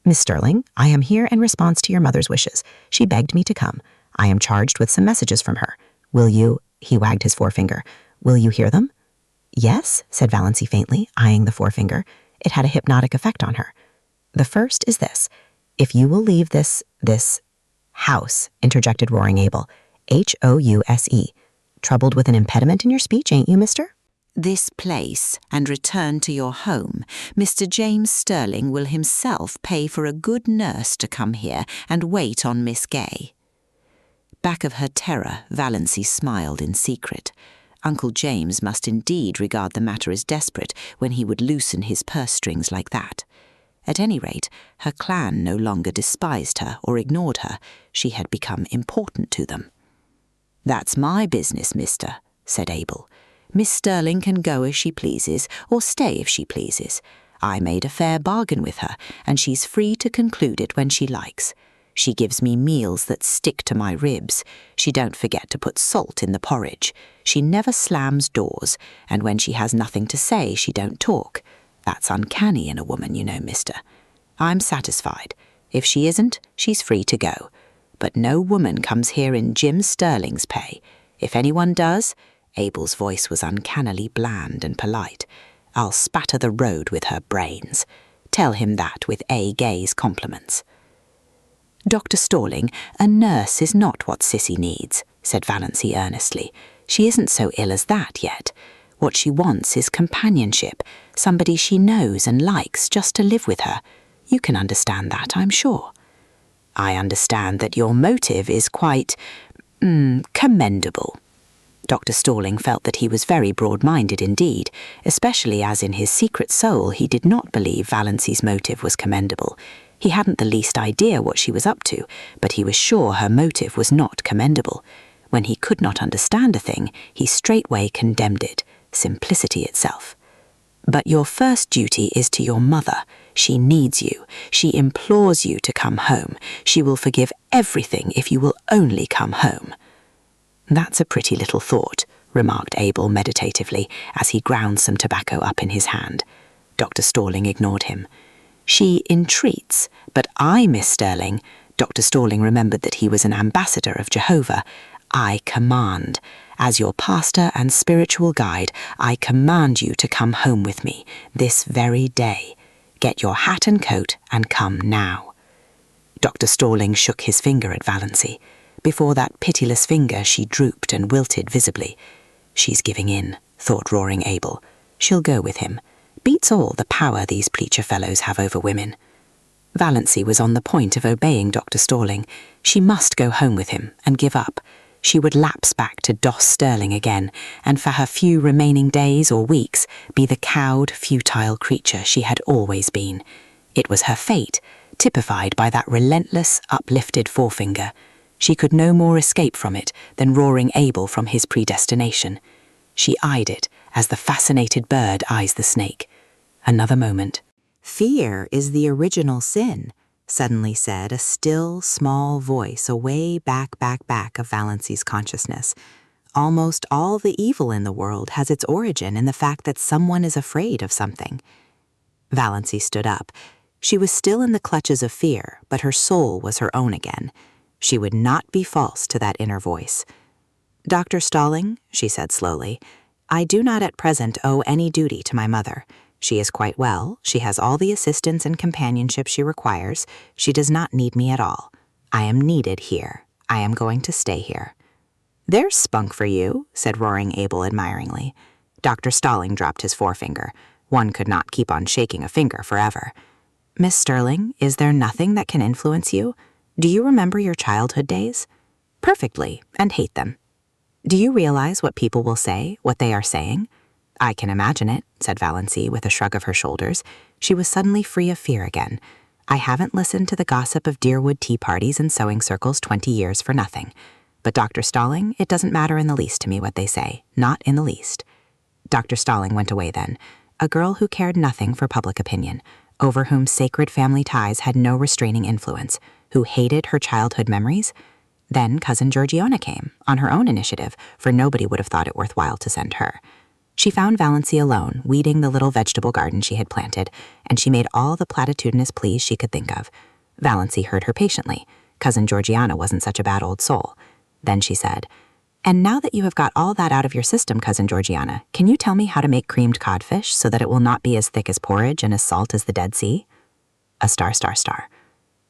"Miss Sterling, I am here in response to your mother's wishes. She begged me to come. I am charged with some messages from her. Will you—" he wagged his forefinger. "Will you hear them?" "Yes," said Valancy faintly, eyeing the forefinger. It had a hypnotic effect on her. "The first is this. If you will leave this house," interjected Roaring Abel. "House. Troubled with an impediment in your speech, ain't you, mister?" "This place, and return to your home. Mr. James Sterling will himself pay for a good nurse to come here and wait on Miss Gay." Back of her terror, Valancy smiled in secret. Uncle James must indeed regard the matter as desperate when he would loosen his purse strings like that. At any rate, her clan no longer despised her or ignored her. She had become important to them. "That's my business, mister," said Abel. "Miss Sterling can go as she pleases, or stay if she pleases. I made a fair bargain with her, and she's free to conclude it when she likes. She gives me meals that stick to my ribs. She don't forget to put salt in the porridge. She never slams doors, and when she has nothing to say, she don't talk. That's uncanny in a woman, you know, mister. I'm satisfied. If she isn't, she's free to go. But no woman comes here in Jim Sterling's pay. If anyone does—" Abel's voice was uncannily bland and polite. "I'll spatter the road with her brains. Tell him that with A. Gay's compliments." "Dr. Stalling, a nurse is not what Sissy needs," said Valancy earnestly. "She isn't so ill as that yet. What she wants is companionship, somebody she knows and likes just to live with her. You can understand that, I'm sure." "I understand that your motive is quite, commendable." Dr. Stalling felt that he was very broad-minded indeed, especially as in his secret soul he did not believe Valancy's motive was commendable. He hadn't the least idea what she was up to, but he was sure her motive was not commendable. When he could not understand a thing, he straightway condemned it, simplicity itself. "But your first duty is to your mother. She needs you. She implores you to come home. She will forgive everything if you will only come home." "That's a pretty little thought," remarked Abel meditatively as he ground some tobacco up in his hand. Dr. Stalling ignored him. "She entreats, but I, Miss Sterling," Dr. Stalling remembered that he was an ambassador of Jehovah, "I command. As your pastor and spiritual guide, I command you to come home with me, this very day. Get your hat and coat and come now." Dr. Stalling shook his finger at Valancy. Before that pitiless finger she drooped and wilted visibly. "She's giving in," thought Roaring Abel. "She'll go with him. Beats all the power these preacher fellows have over women." Valancy was on the point of obeying Dr. Stalling. She must go home with him and give up. She would lapse back to Doss Sterling again, and for her few remaining days or weeks be the cowed, futile creature she had always been. It was her fate, typified by that relentless, uplifted forefinger. She could no more escape from it than Roaring Abel from his predestination. She eyed it as the fascinated bird eyes the snake. Another moment. Fear is the original sin, suddenly said a still, small voice away back of Valency's consciousness. Almost all the evil in the world has its origin in the fact that someone is afraid of something. Valency stood up. She was still in the clutches of fear, but her soul was her own again. She would not be false to that inner voice. "Dr. Stalling," she said slowly, "I do not at present owe any duty to my mother. She is quite well. She has all the assistance and companionship she requires. She does not need me at all. I am needed here. I am going to stay here." "There's spunk for you," said Roaring Abel admiringly. Dr. Stalling dropped his forefinger. One could not keep on shaking a finger forever. "Miss Sterling, is there nothing that can influence you? Do you remember your childhood days?" "Perfectly, and hate them." "Do you realize what people will say, what they are saying?" "I can imagine it," said Valency with a shrug of her shoulders. She was suddenly free of fear again. "I haven't listened to the gossip of Deerwood tea parties and sewing circles 20 years for nothing. But Dr. Stalling, it doesn't matter in the least to me what they say, not in the least." Dr. Stalling went away then, a girl who cared nothing for public opinion, over whom sacred family ties had no restraining influence, who hated her childhood memories. Then Cousin Georgiana came, on her own initiative, for nobody would have thought it worthwhile to send her. She found Valency alone, weeding the little vegetable garden she had planted, and she made all the platitudinous pleas she could think of. Valency heard her patiently. Cousin Georgiana wasn't such a bad old soul. Then she said, "And now that you have got all that out of your system, Cousin Georgiana, can you tell me how to make creamed codfish so that it will not be as thick as porridge and as salt as the Dead Sea?" A star.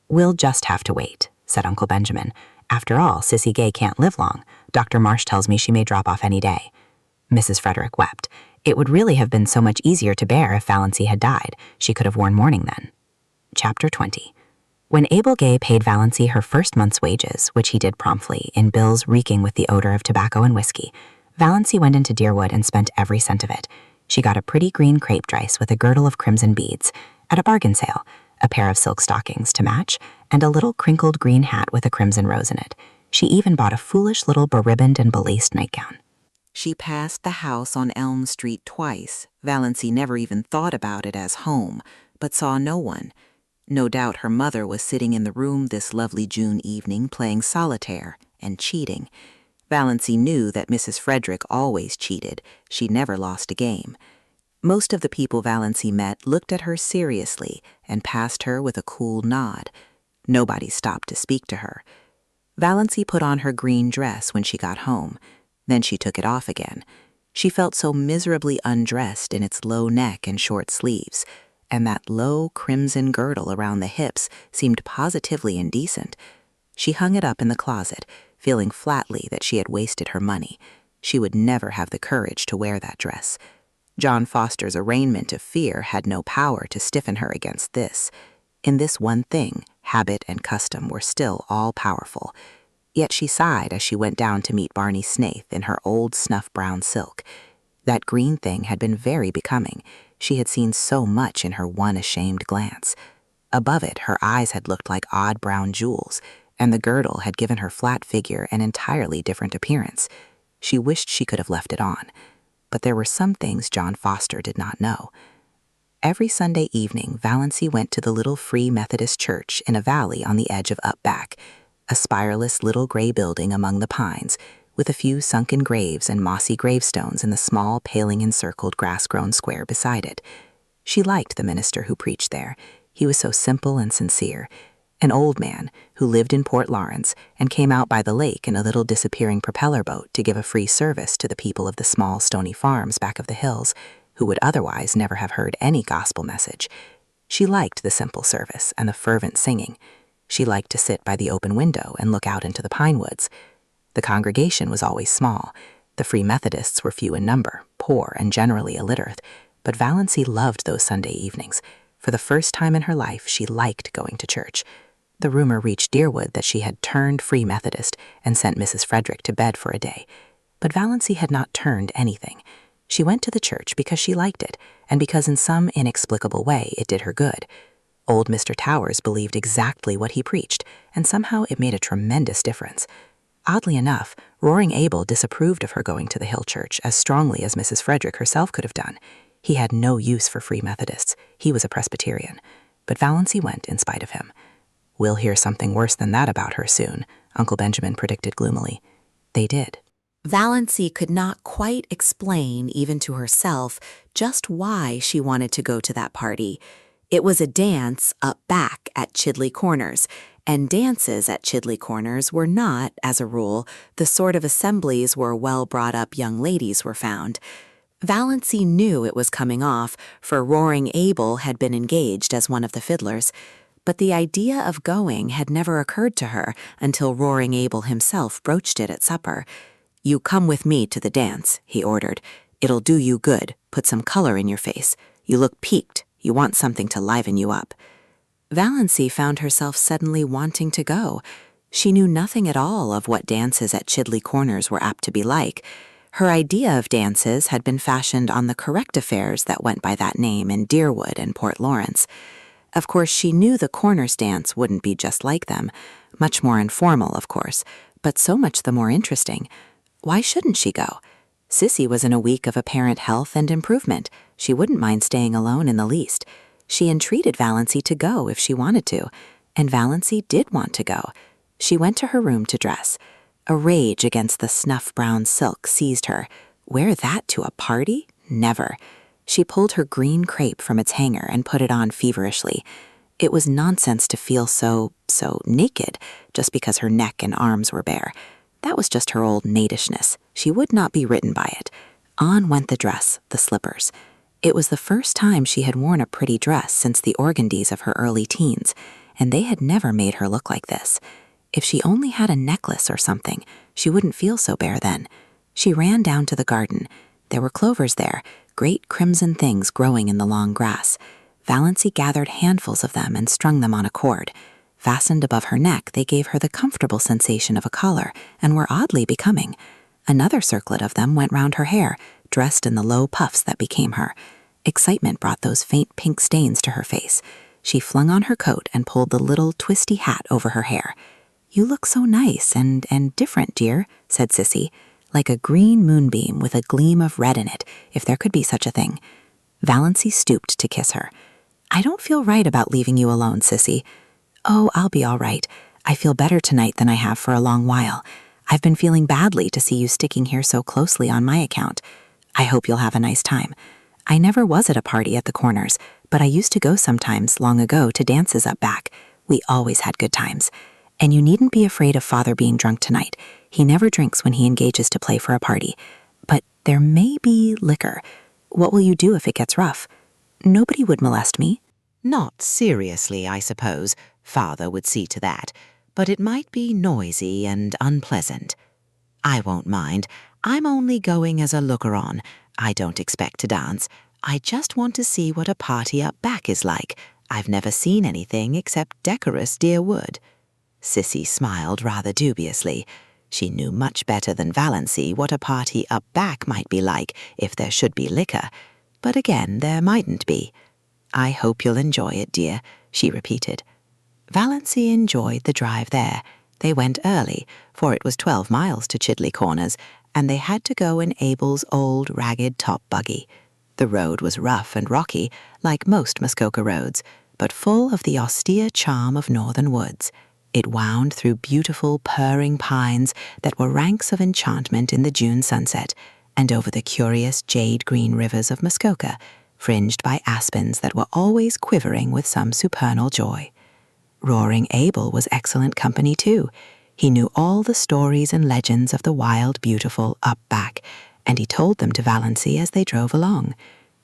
"We'll just have to wait," said Uncle Benjamin. "After all, Sissy Gay can't live long. Dr. Marsh tells me she may drop off any day." Mrs. Frederick wept. It would really have been so much easier to bear if Valency had died. She could have worn mourning then. Chapter 20. When Abel Gay paid Valency her first month's wages, which he did promptly, in bills reeking with the odor of tobacco and whiskey, Valency went into Deerwood and spent every cent of it. She got a pretty green crepe dress with a girdle of crimson beads, at a bargain sale, a pair of silk stockings to match, and a little crinkled green hat with a crimson rose in it. She even bought a foolish little beribboned and belaced nightgown. She passed the house on Elm Street twice. Valency never even thought about it as home, but saw no one. No doubt her mother was sitting in the room this lovely June evening playing solitaire and cheating. Valency knew that Mrs. Frederick always cheated. She never lost a game. Most of the people Valency met looked at her seriously and passed her with a cool nod. Nobody stopped to speak to her. Valency put on her green dress when she got home. Then she took it off again. She felt so miserably undressed in its low neck and short sleeves, and that low crimson girdle around the hips seemed positively indecent. She hung it up in the closet, feeling flatly that she had wasted her money. She would never have the courage to wear that dress. John Foster's arraignment of fear had no power to stiffen her against this. In this one thing, habit and custom were still all-powerful. Yet she sighed as she went down to meet Barney Snaith in her old snuff-brown silk. That green thing had been very becoming. She had seen so much in her one ashamed glance. Above it, her eyes had looked like odd brown jewels, and the girdle had given her flat figure an entirely different appearance. She wished she could have left it on. But there were some things John Foster did not know. Every Sunday evening, Valency went to the little Free Methodist church in a valley on the edge of Upback, a spireless little gray building among the pines, with a few sunken graves and mossy gravestones in the small, paling-encircled, grass-grown square beside it. She liked the minister who preached there. He was so simple and sincere. An old man who lived in Port Lawrence and came out by the lake in a little disappearing propeller boat to give a free service to the people of the small stony farms back of the hills, who would otherwise never have heard any gospel message. She liked the simple service and the fervent singing. She liked to sit by the open window and look out into the pine woods. The congregation was always small. The Free Methodists were few in number, poor, and generally illiterate, but Valency loved those Sunday evenings. For the first time in her life, she liked going to church. The rumor reached Deerwood that she had turned Free Methodist and sent Mrs. Frederick to bed for a day. But Valency had not turned anything. She went to the church because she liked it, and because in some inexplicable way it did her good. Old Mr. Towers believed exactly what he preached, and somehow it made a tremendous difference. Oddly enough, Roaring Abel disapproved of her going to the Hill Church as strongly as Mrs. Frederick herself could have done. He had no use for Free Methodists. He was a Presbyterian. But Valancy went in spite of him. "We'll hear something worse than that about her soon," Uncle Benjamin predicted gloomily. They did. Valancy could not quite explain, even to herself, just why she wanted to go to that party. It was a dance up back at Chidley Corners, and dances at Chidley Corners were not, as a rule, the sort of assemblies where well-brought-up young ladies were found. Valancy knew it was coming off, for Roaring Abel had been engaged as one of the fiddlers, but the idea of going had never occurred to her until Roaring Abel himself broached it at supper. "You come with me to the dance," he ordered. "It'll do you good, put some color in your face. You look peaked. You want something to liven you up." Valancy found herself suddenly wanting to go. She knew nothing at all of what dances at Chidley Corners were apt to be like. Her idea of dances had been fashioned on the correct affairs that went by that name in Deerwood and Port Lawrence. Of course, she knew the Corners dance wouldn't be just like them. Much more informal, of course, but so much the more interesting. Why shouldn't she go? Sissy was in a week of apparent health and improvement. She wouldn't mind staying alone in the least. She entreated Valancy to go if she wanted to, and Valancy did want to go. She went to her room to dress. A rage against the snuff-brown silk seized her. Wear that to a party? Never. She pulled her green crepe from its hanger and put it on feverishly. It was nonsense to feel so naked just because her neck and arms were bare. That was just her old nadishness. She would not be written by it. On went the dress, the slippers. It was the first time she had worn a pretty dress since the organdies of her early teens, and they had never made her look like this. If she only had a necklace or something, she wouldn't feel so bare then. She ran down to the garden. There were clovers there, great crimson things growing in the long grass. Valancy gathered handfuls of them and strung them on a cord. Fastened above her neck, they gave her the comfortable sensation of a collar and were oddly becoming. Another circlet of them went round her hair, dressed in the low puffs that became her. Excitement brought those faint pink stains to her face. She flung on her coat and pulled the little twisty hat over her hair. "You look so nice and different, dear," said Sissy, "like a green moonbeam with a gleam of red in it, if there could be such a thing." Valancy stooped to kiss her. "I don't feel right about leaving you alone, Sissy." "Oh, I'll be all right. I feel better tonight than I have for a long while. I've been feeling badly to see you sticking here so closely on my account. I hope you'll have a nice time. I never was at a party at the Corners, but I used to go sometimes long ago to dances up back. We always had good times. And you needn't be afraid of Father being drunk tonight. He never drinks when he engages to play for a party. But there may be liquor. What will you do if it gets rough? Nobody would molest me." Not seriously, I suppose. Father would see to that. But it might be noisy and unpleasant. I won't mind. I'm only going as a looker-on. I don't expect to dance. I just want to see what a party up back is like. I've never seen anything except decorous dear wood. Sissy smiled rather dubiously. She knew much better than Valancy what a party up back might be like if there should be liquor. But again, there mightn't be. "I hope you'll enjoy it, dear," she repeated. Valancy enjoyed the drive there. They went early, for it was 12 miles to Chidley Corners, and they had to go in Abel's old ragged top buggy. The road was rough and rocky, like most Muskoka roads, but full of the austere charm of northern woods. It wound through beautiful, purring pines that were ranks of enchantment in the June sunset, and over the curious jade-green rivers of Muskoka, fringed by aspens that were always quivering with some supernal joy. Roaring Abel was excellent company, too. He knew all the stories and legends of the wild, beautiful up back, and he told them to Valancy as they drove along.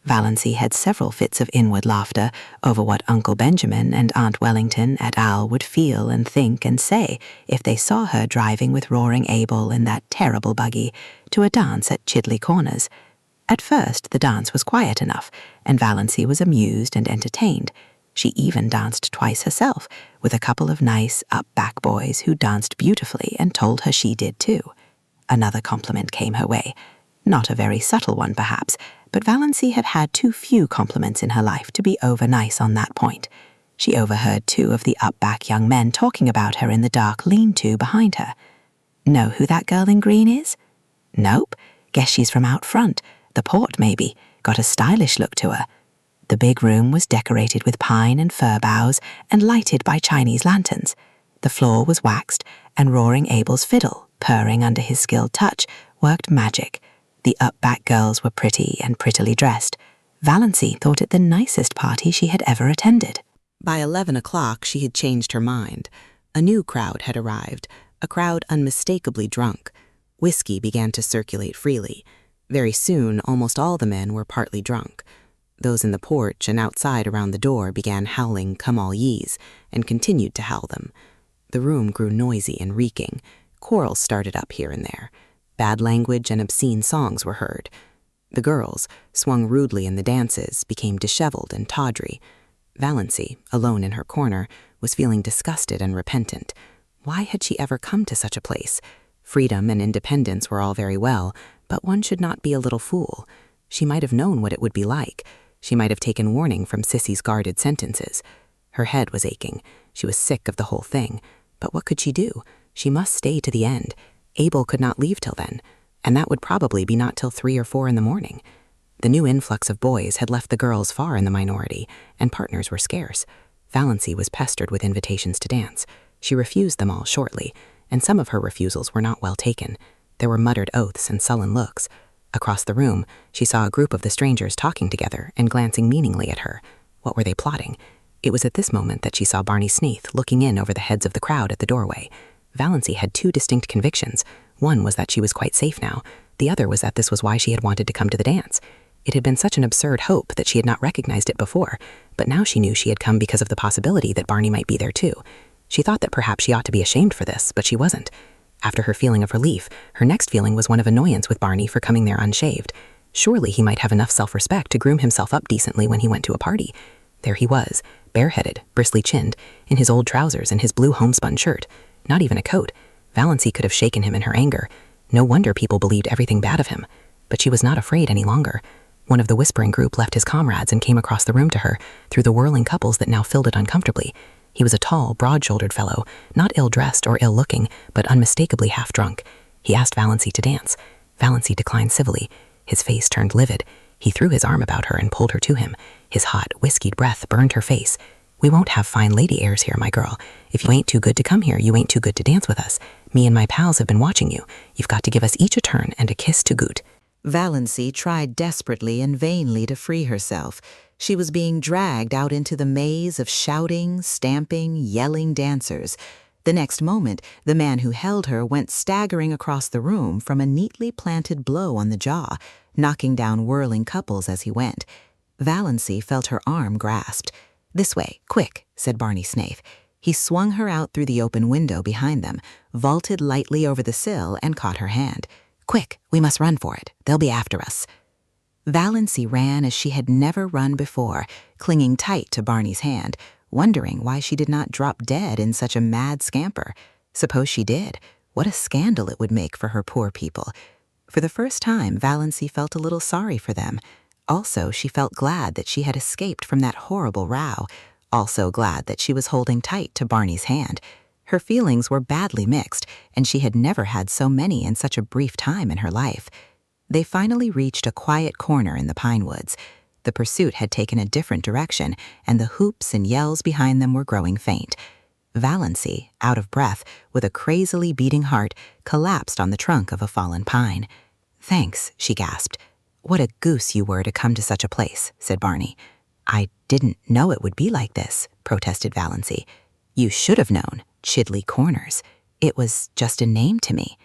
Valancy had several fits of inward laughter over what Uncle Benjamin and Aunt Wellington et al. Would feel and think and say if they saw her driving with Roaring Abel in that terrible buggy to a dance at Chidley Corners. At first the dance was quiet enough, and Valancy was amused and entertained. She even danced twice herself, with a couple of nice up-back boys who danced beautifully and told her she did too. Another compliment came her way. Not a very subtle one, perhaps, but Valancy had had too few compliments in her life to be over-nice on that point. She overheard 2 of the up-back young men talking about her in the dark lean-to behind her. "Know who that girl in green is?" "Nope. Guess she's from out front. The port, maybe. got a stylish look to her. The big room was decorated with pine and fir boughs and lighted by Chinese lanterns. The floor was waxed, and Roaring Abel's fiddle, purring under his skilled touch, worked magic. The up-back girls were pretty and prettily dressed. Valancy thought it the nicest party she had ever attended. By 11 o'clock, she had changed her mind. A new crowd had arrived, a crowd unmistakably drunk. Whiskey began to circulate freely. Very soon, almost all the men were partly drunk. Those in the porch and outside around the door began howling "Come all ye's," and continued to howl them. The room grew noisy and reeking. Quarrels started up here and there. Bad language and obscene songs were heard. The girls, swung rudely in the dances, became disheveled and tawdry. Valancy, alone in her corner, was feeling disgusted and repentant. Why had she ever come to such a place? Freedom and independence were all very well, but one should not be a little fool. She might have known what it would be like. She might have taken warning from Sissy's guarded sentences. Her head was aching. She was sick of the whole thing. But what could she do? She must stay to the end. Abel could not leave till then, and that would probably be not till 3 or 4 in the morning. The new influx of boys had left the girls far in the minority, and partners were scarce. Valancy was pestered with invitations to dance. She refused them all shortly, and some of her refusals were not well taken. There were muttered oaths and sullen looks. Across the room, she saw a group of the strangers talking together and glancing meaningly at her. What were they plotting? It was at this moment that she saw Barney Snaith looking in over the heads of the crowd at the doorway. Valancy had 2 distinct convictions. One was that she was quite safe now. The other was that this was why she had wanted to come to the dance. It had been such an absurd hope that she had not recognized it before, but now she knew she had come because of the possibility that Barney might be there too. She thought that perhaps she ought to be ashamed for this, but she wasn't. After her feeling of relief, her next feeling was one of annoyance with Barney for coming there unshaved. Surely he might have enough self-respect to groom himself up decently when he went to a party. There he was, bareheaded, bristly-chinned, in his old trousers and his blue homespun shirt. Not even a coat. Valancy could have shaken him in her anger. No wonder people believed everything bad of him. But she was not afraid any longer. One of the whispering group left his comrades and came across the room to her, through the whirling couples that now filled it uncomfortably. He was a tall, broad-shouldered fellow, not ill-dressed or ill-looking, but unmistakably half-drunk. He asked Valancy to dance. Valancy declined civilly. His face turned livid. He threw his arm about her and pulled her to him. His hot, whiskied breath burned her face. "We won't have fine lady airs here, my girl. If you ain't too good to come here, you ain't too good to dance with us. Me and my pals have been watching you. You've got to give us each a turn and a kiss to boot." Valancy tried desperately and vainly to free herself. She was being dragged out into the maze of shouting, stamping, yelling dancers. The next moment, the man who held her went staggering across the room from a neatly planted blow on the jaw, knocking down whirling couples as he went. Valancy felt her arm grasped. "This way, quick," said Barney Snaith. He swung her out through the open window behind them, vaulted lightly over the sill, and caught her hand. "Quick, we must run for it. They'll be after us." Valancy ran as she had never run before, clinging tight to Barney's hand, wondering why she did not drop dead in such a mad scamper. Suppose she did. What a scandal it would make for her poor people. For the first time, Valancy felt a little sorry for them. Also, she felt glad that she had escaped from that horrible row. Also glad that she was holding tight to Barney's hand. Her feelings were badly mixed, and she had never had so many in such a brief time in her life. They finally reached a quiet corner in the pine woods. The pursuit had taken a different direction, and the hoops and yells behind them were growing faint. Valancy, out of breath, with a crazily beating heart, collapsed on the trunk of a fallen pine. "Thanks," she gasped. "What a goose you were to come to such a place," said Barney. "I didn't know it would be like this," protested Valancy. "You should have known. Chidley Corners. It was just a name to me."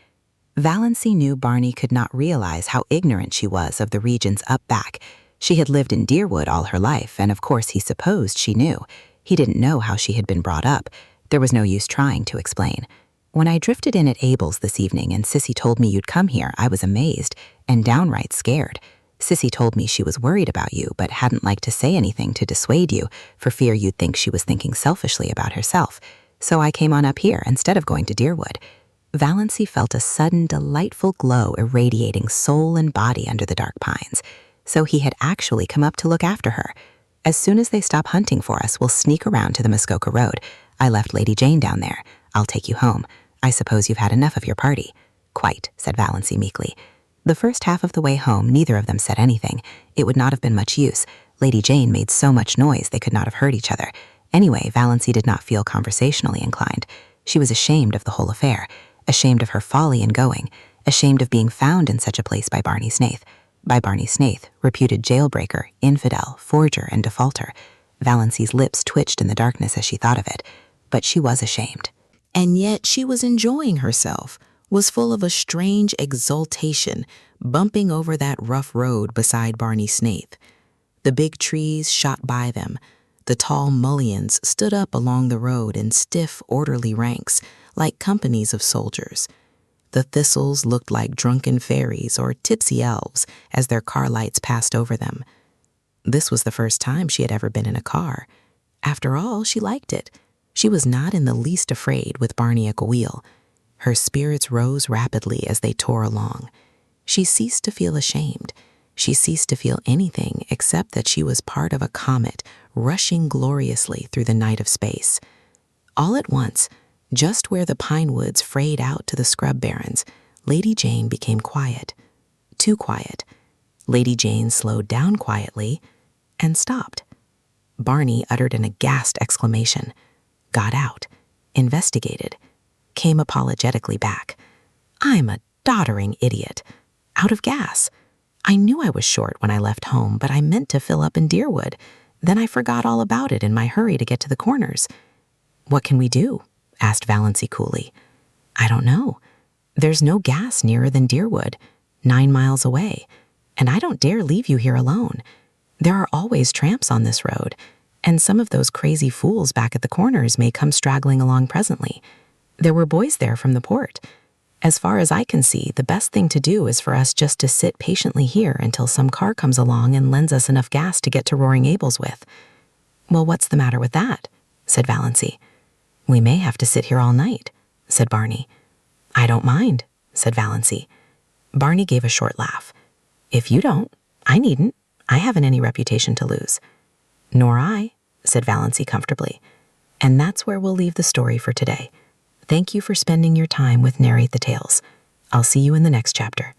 Valancy knew Barney could not realize how ignorant she was of the regions up back. She had lived in Deerwood all her life, and of course he supposed she knew. He didn't know how she had been brought up. There was no use trying to explain. "When I drifted in at Abel's this evening and Sissy told me you'd come here, I was amazed and downright scared. Sissy told me she was worried about you, but hadn't liked to say anything to dissuade you, for fear you'd think she was thinking selfishly about herself. So I came on up here instead of going to Deerwood." Valancy felt a sudden, delightful glow irradiating soul and body under the dark pines. So he had actually come up to look after her. "As soon as they stop hunting for us, we'll sneak around to the Muskoka Road. I left Lady Jane down there. I'll take you home. I suppose you've had enough of your party." "Quite," said Valancy meekly. The first half of the way home, neither of them said anything. It would not have been much use. Lady Jane made so much noise they could not have heard each other. Anyway, Valancy did not feel conversationally inclined. She was ashamed of the whole affair, ashamed of her folly in going, ashamed of being found in such a place by Barney Snaith. By Barney Snaith, reputed jailbreaker, infidel, forger, and defaulter. Valancy's lips twitched in the darkness as she thought of it, but she was ashamed. And yet she was enjoying herself, was full of a strange exultation, bumping over that rough road beside Barney Snaith. The big trees shot by them. The tall mullions stood up along the road in stiff, orderly ranks, like companies of soldiers. The thistles looked like drunken fairies or tipsy elves as their car lights passed over them. This was the first time she had ever been in a car. After all, she liked it. She was not in the least afraid with Barney at the wheel. Her spirits rose rapidly as they tore along. She ceased to feel ashamed. She ceased to feel anything except that she was part of a comet rushing gloriously through the night of space. All at once, just where the pine woods frayed out to the scrub barrens, Lady Jane became quiet. Too quiet. Lady Jane slowed down quietly and stopped. Barney uttered an aghast exclamation, got out, investigated, came apologetically back. I'm a doddering idiot. Out of gas. I knew I was short when I left home, but I meant to fill up in Deerwood. Then I forgot all about it in my hurry to get to the corners. What can we do? Asked Valancy coolly. I don't know. There's no gas nearer than Deerwood, 9 miles away, and I don't dare leave you here alone. There are always tramps on this road, and some of those crazy fools back at the corners may come straggling along presently. There were boys there from the port. As far as I can see, the best thing to do is for us just to sit patiently here until some car comes along and lends us enough gas to get to Roaring Abel's with. Well, what's the matter with that? Said Valancy. We may have to sit here all night, said Barney. I don't mind, said Valancy. Barney gave a short laugh. If you don't, I needn't. I haven't any reputation to lose. Nor I, said Valancy comfortably. And that's where we'll leave the story for today. Thank you for spending your time with Narrate the Tales. I'll see you in the next chapter.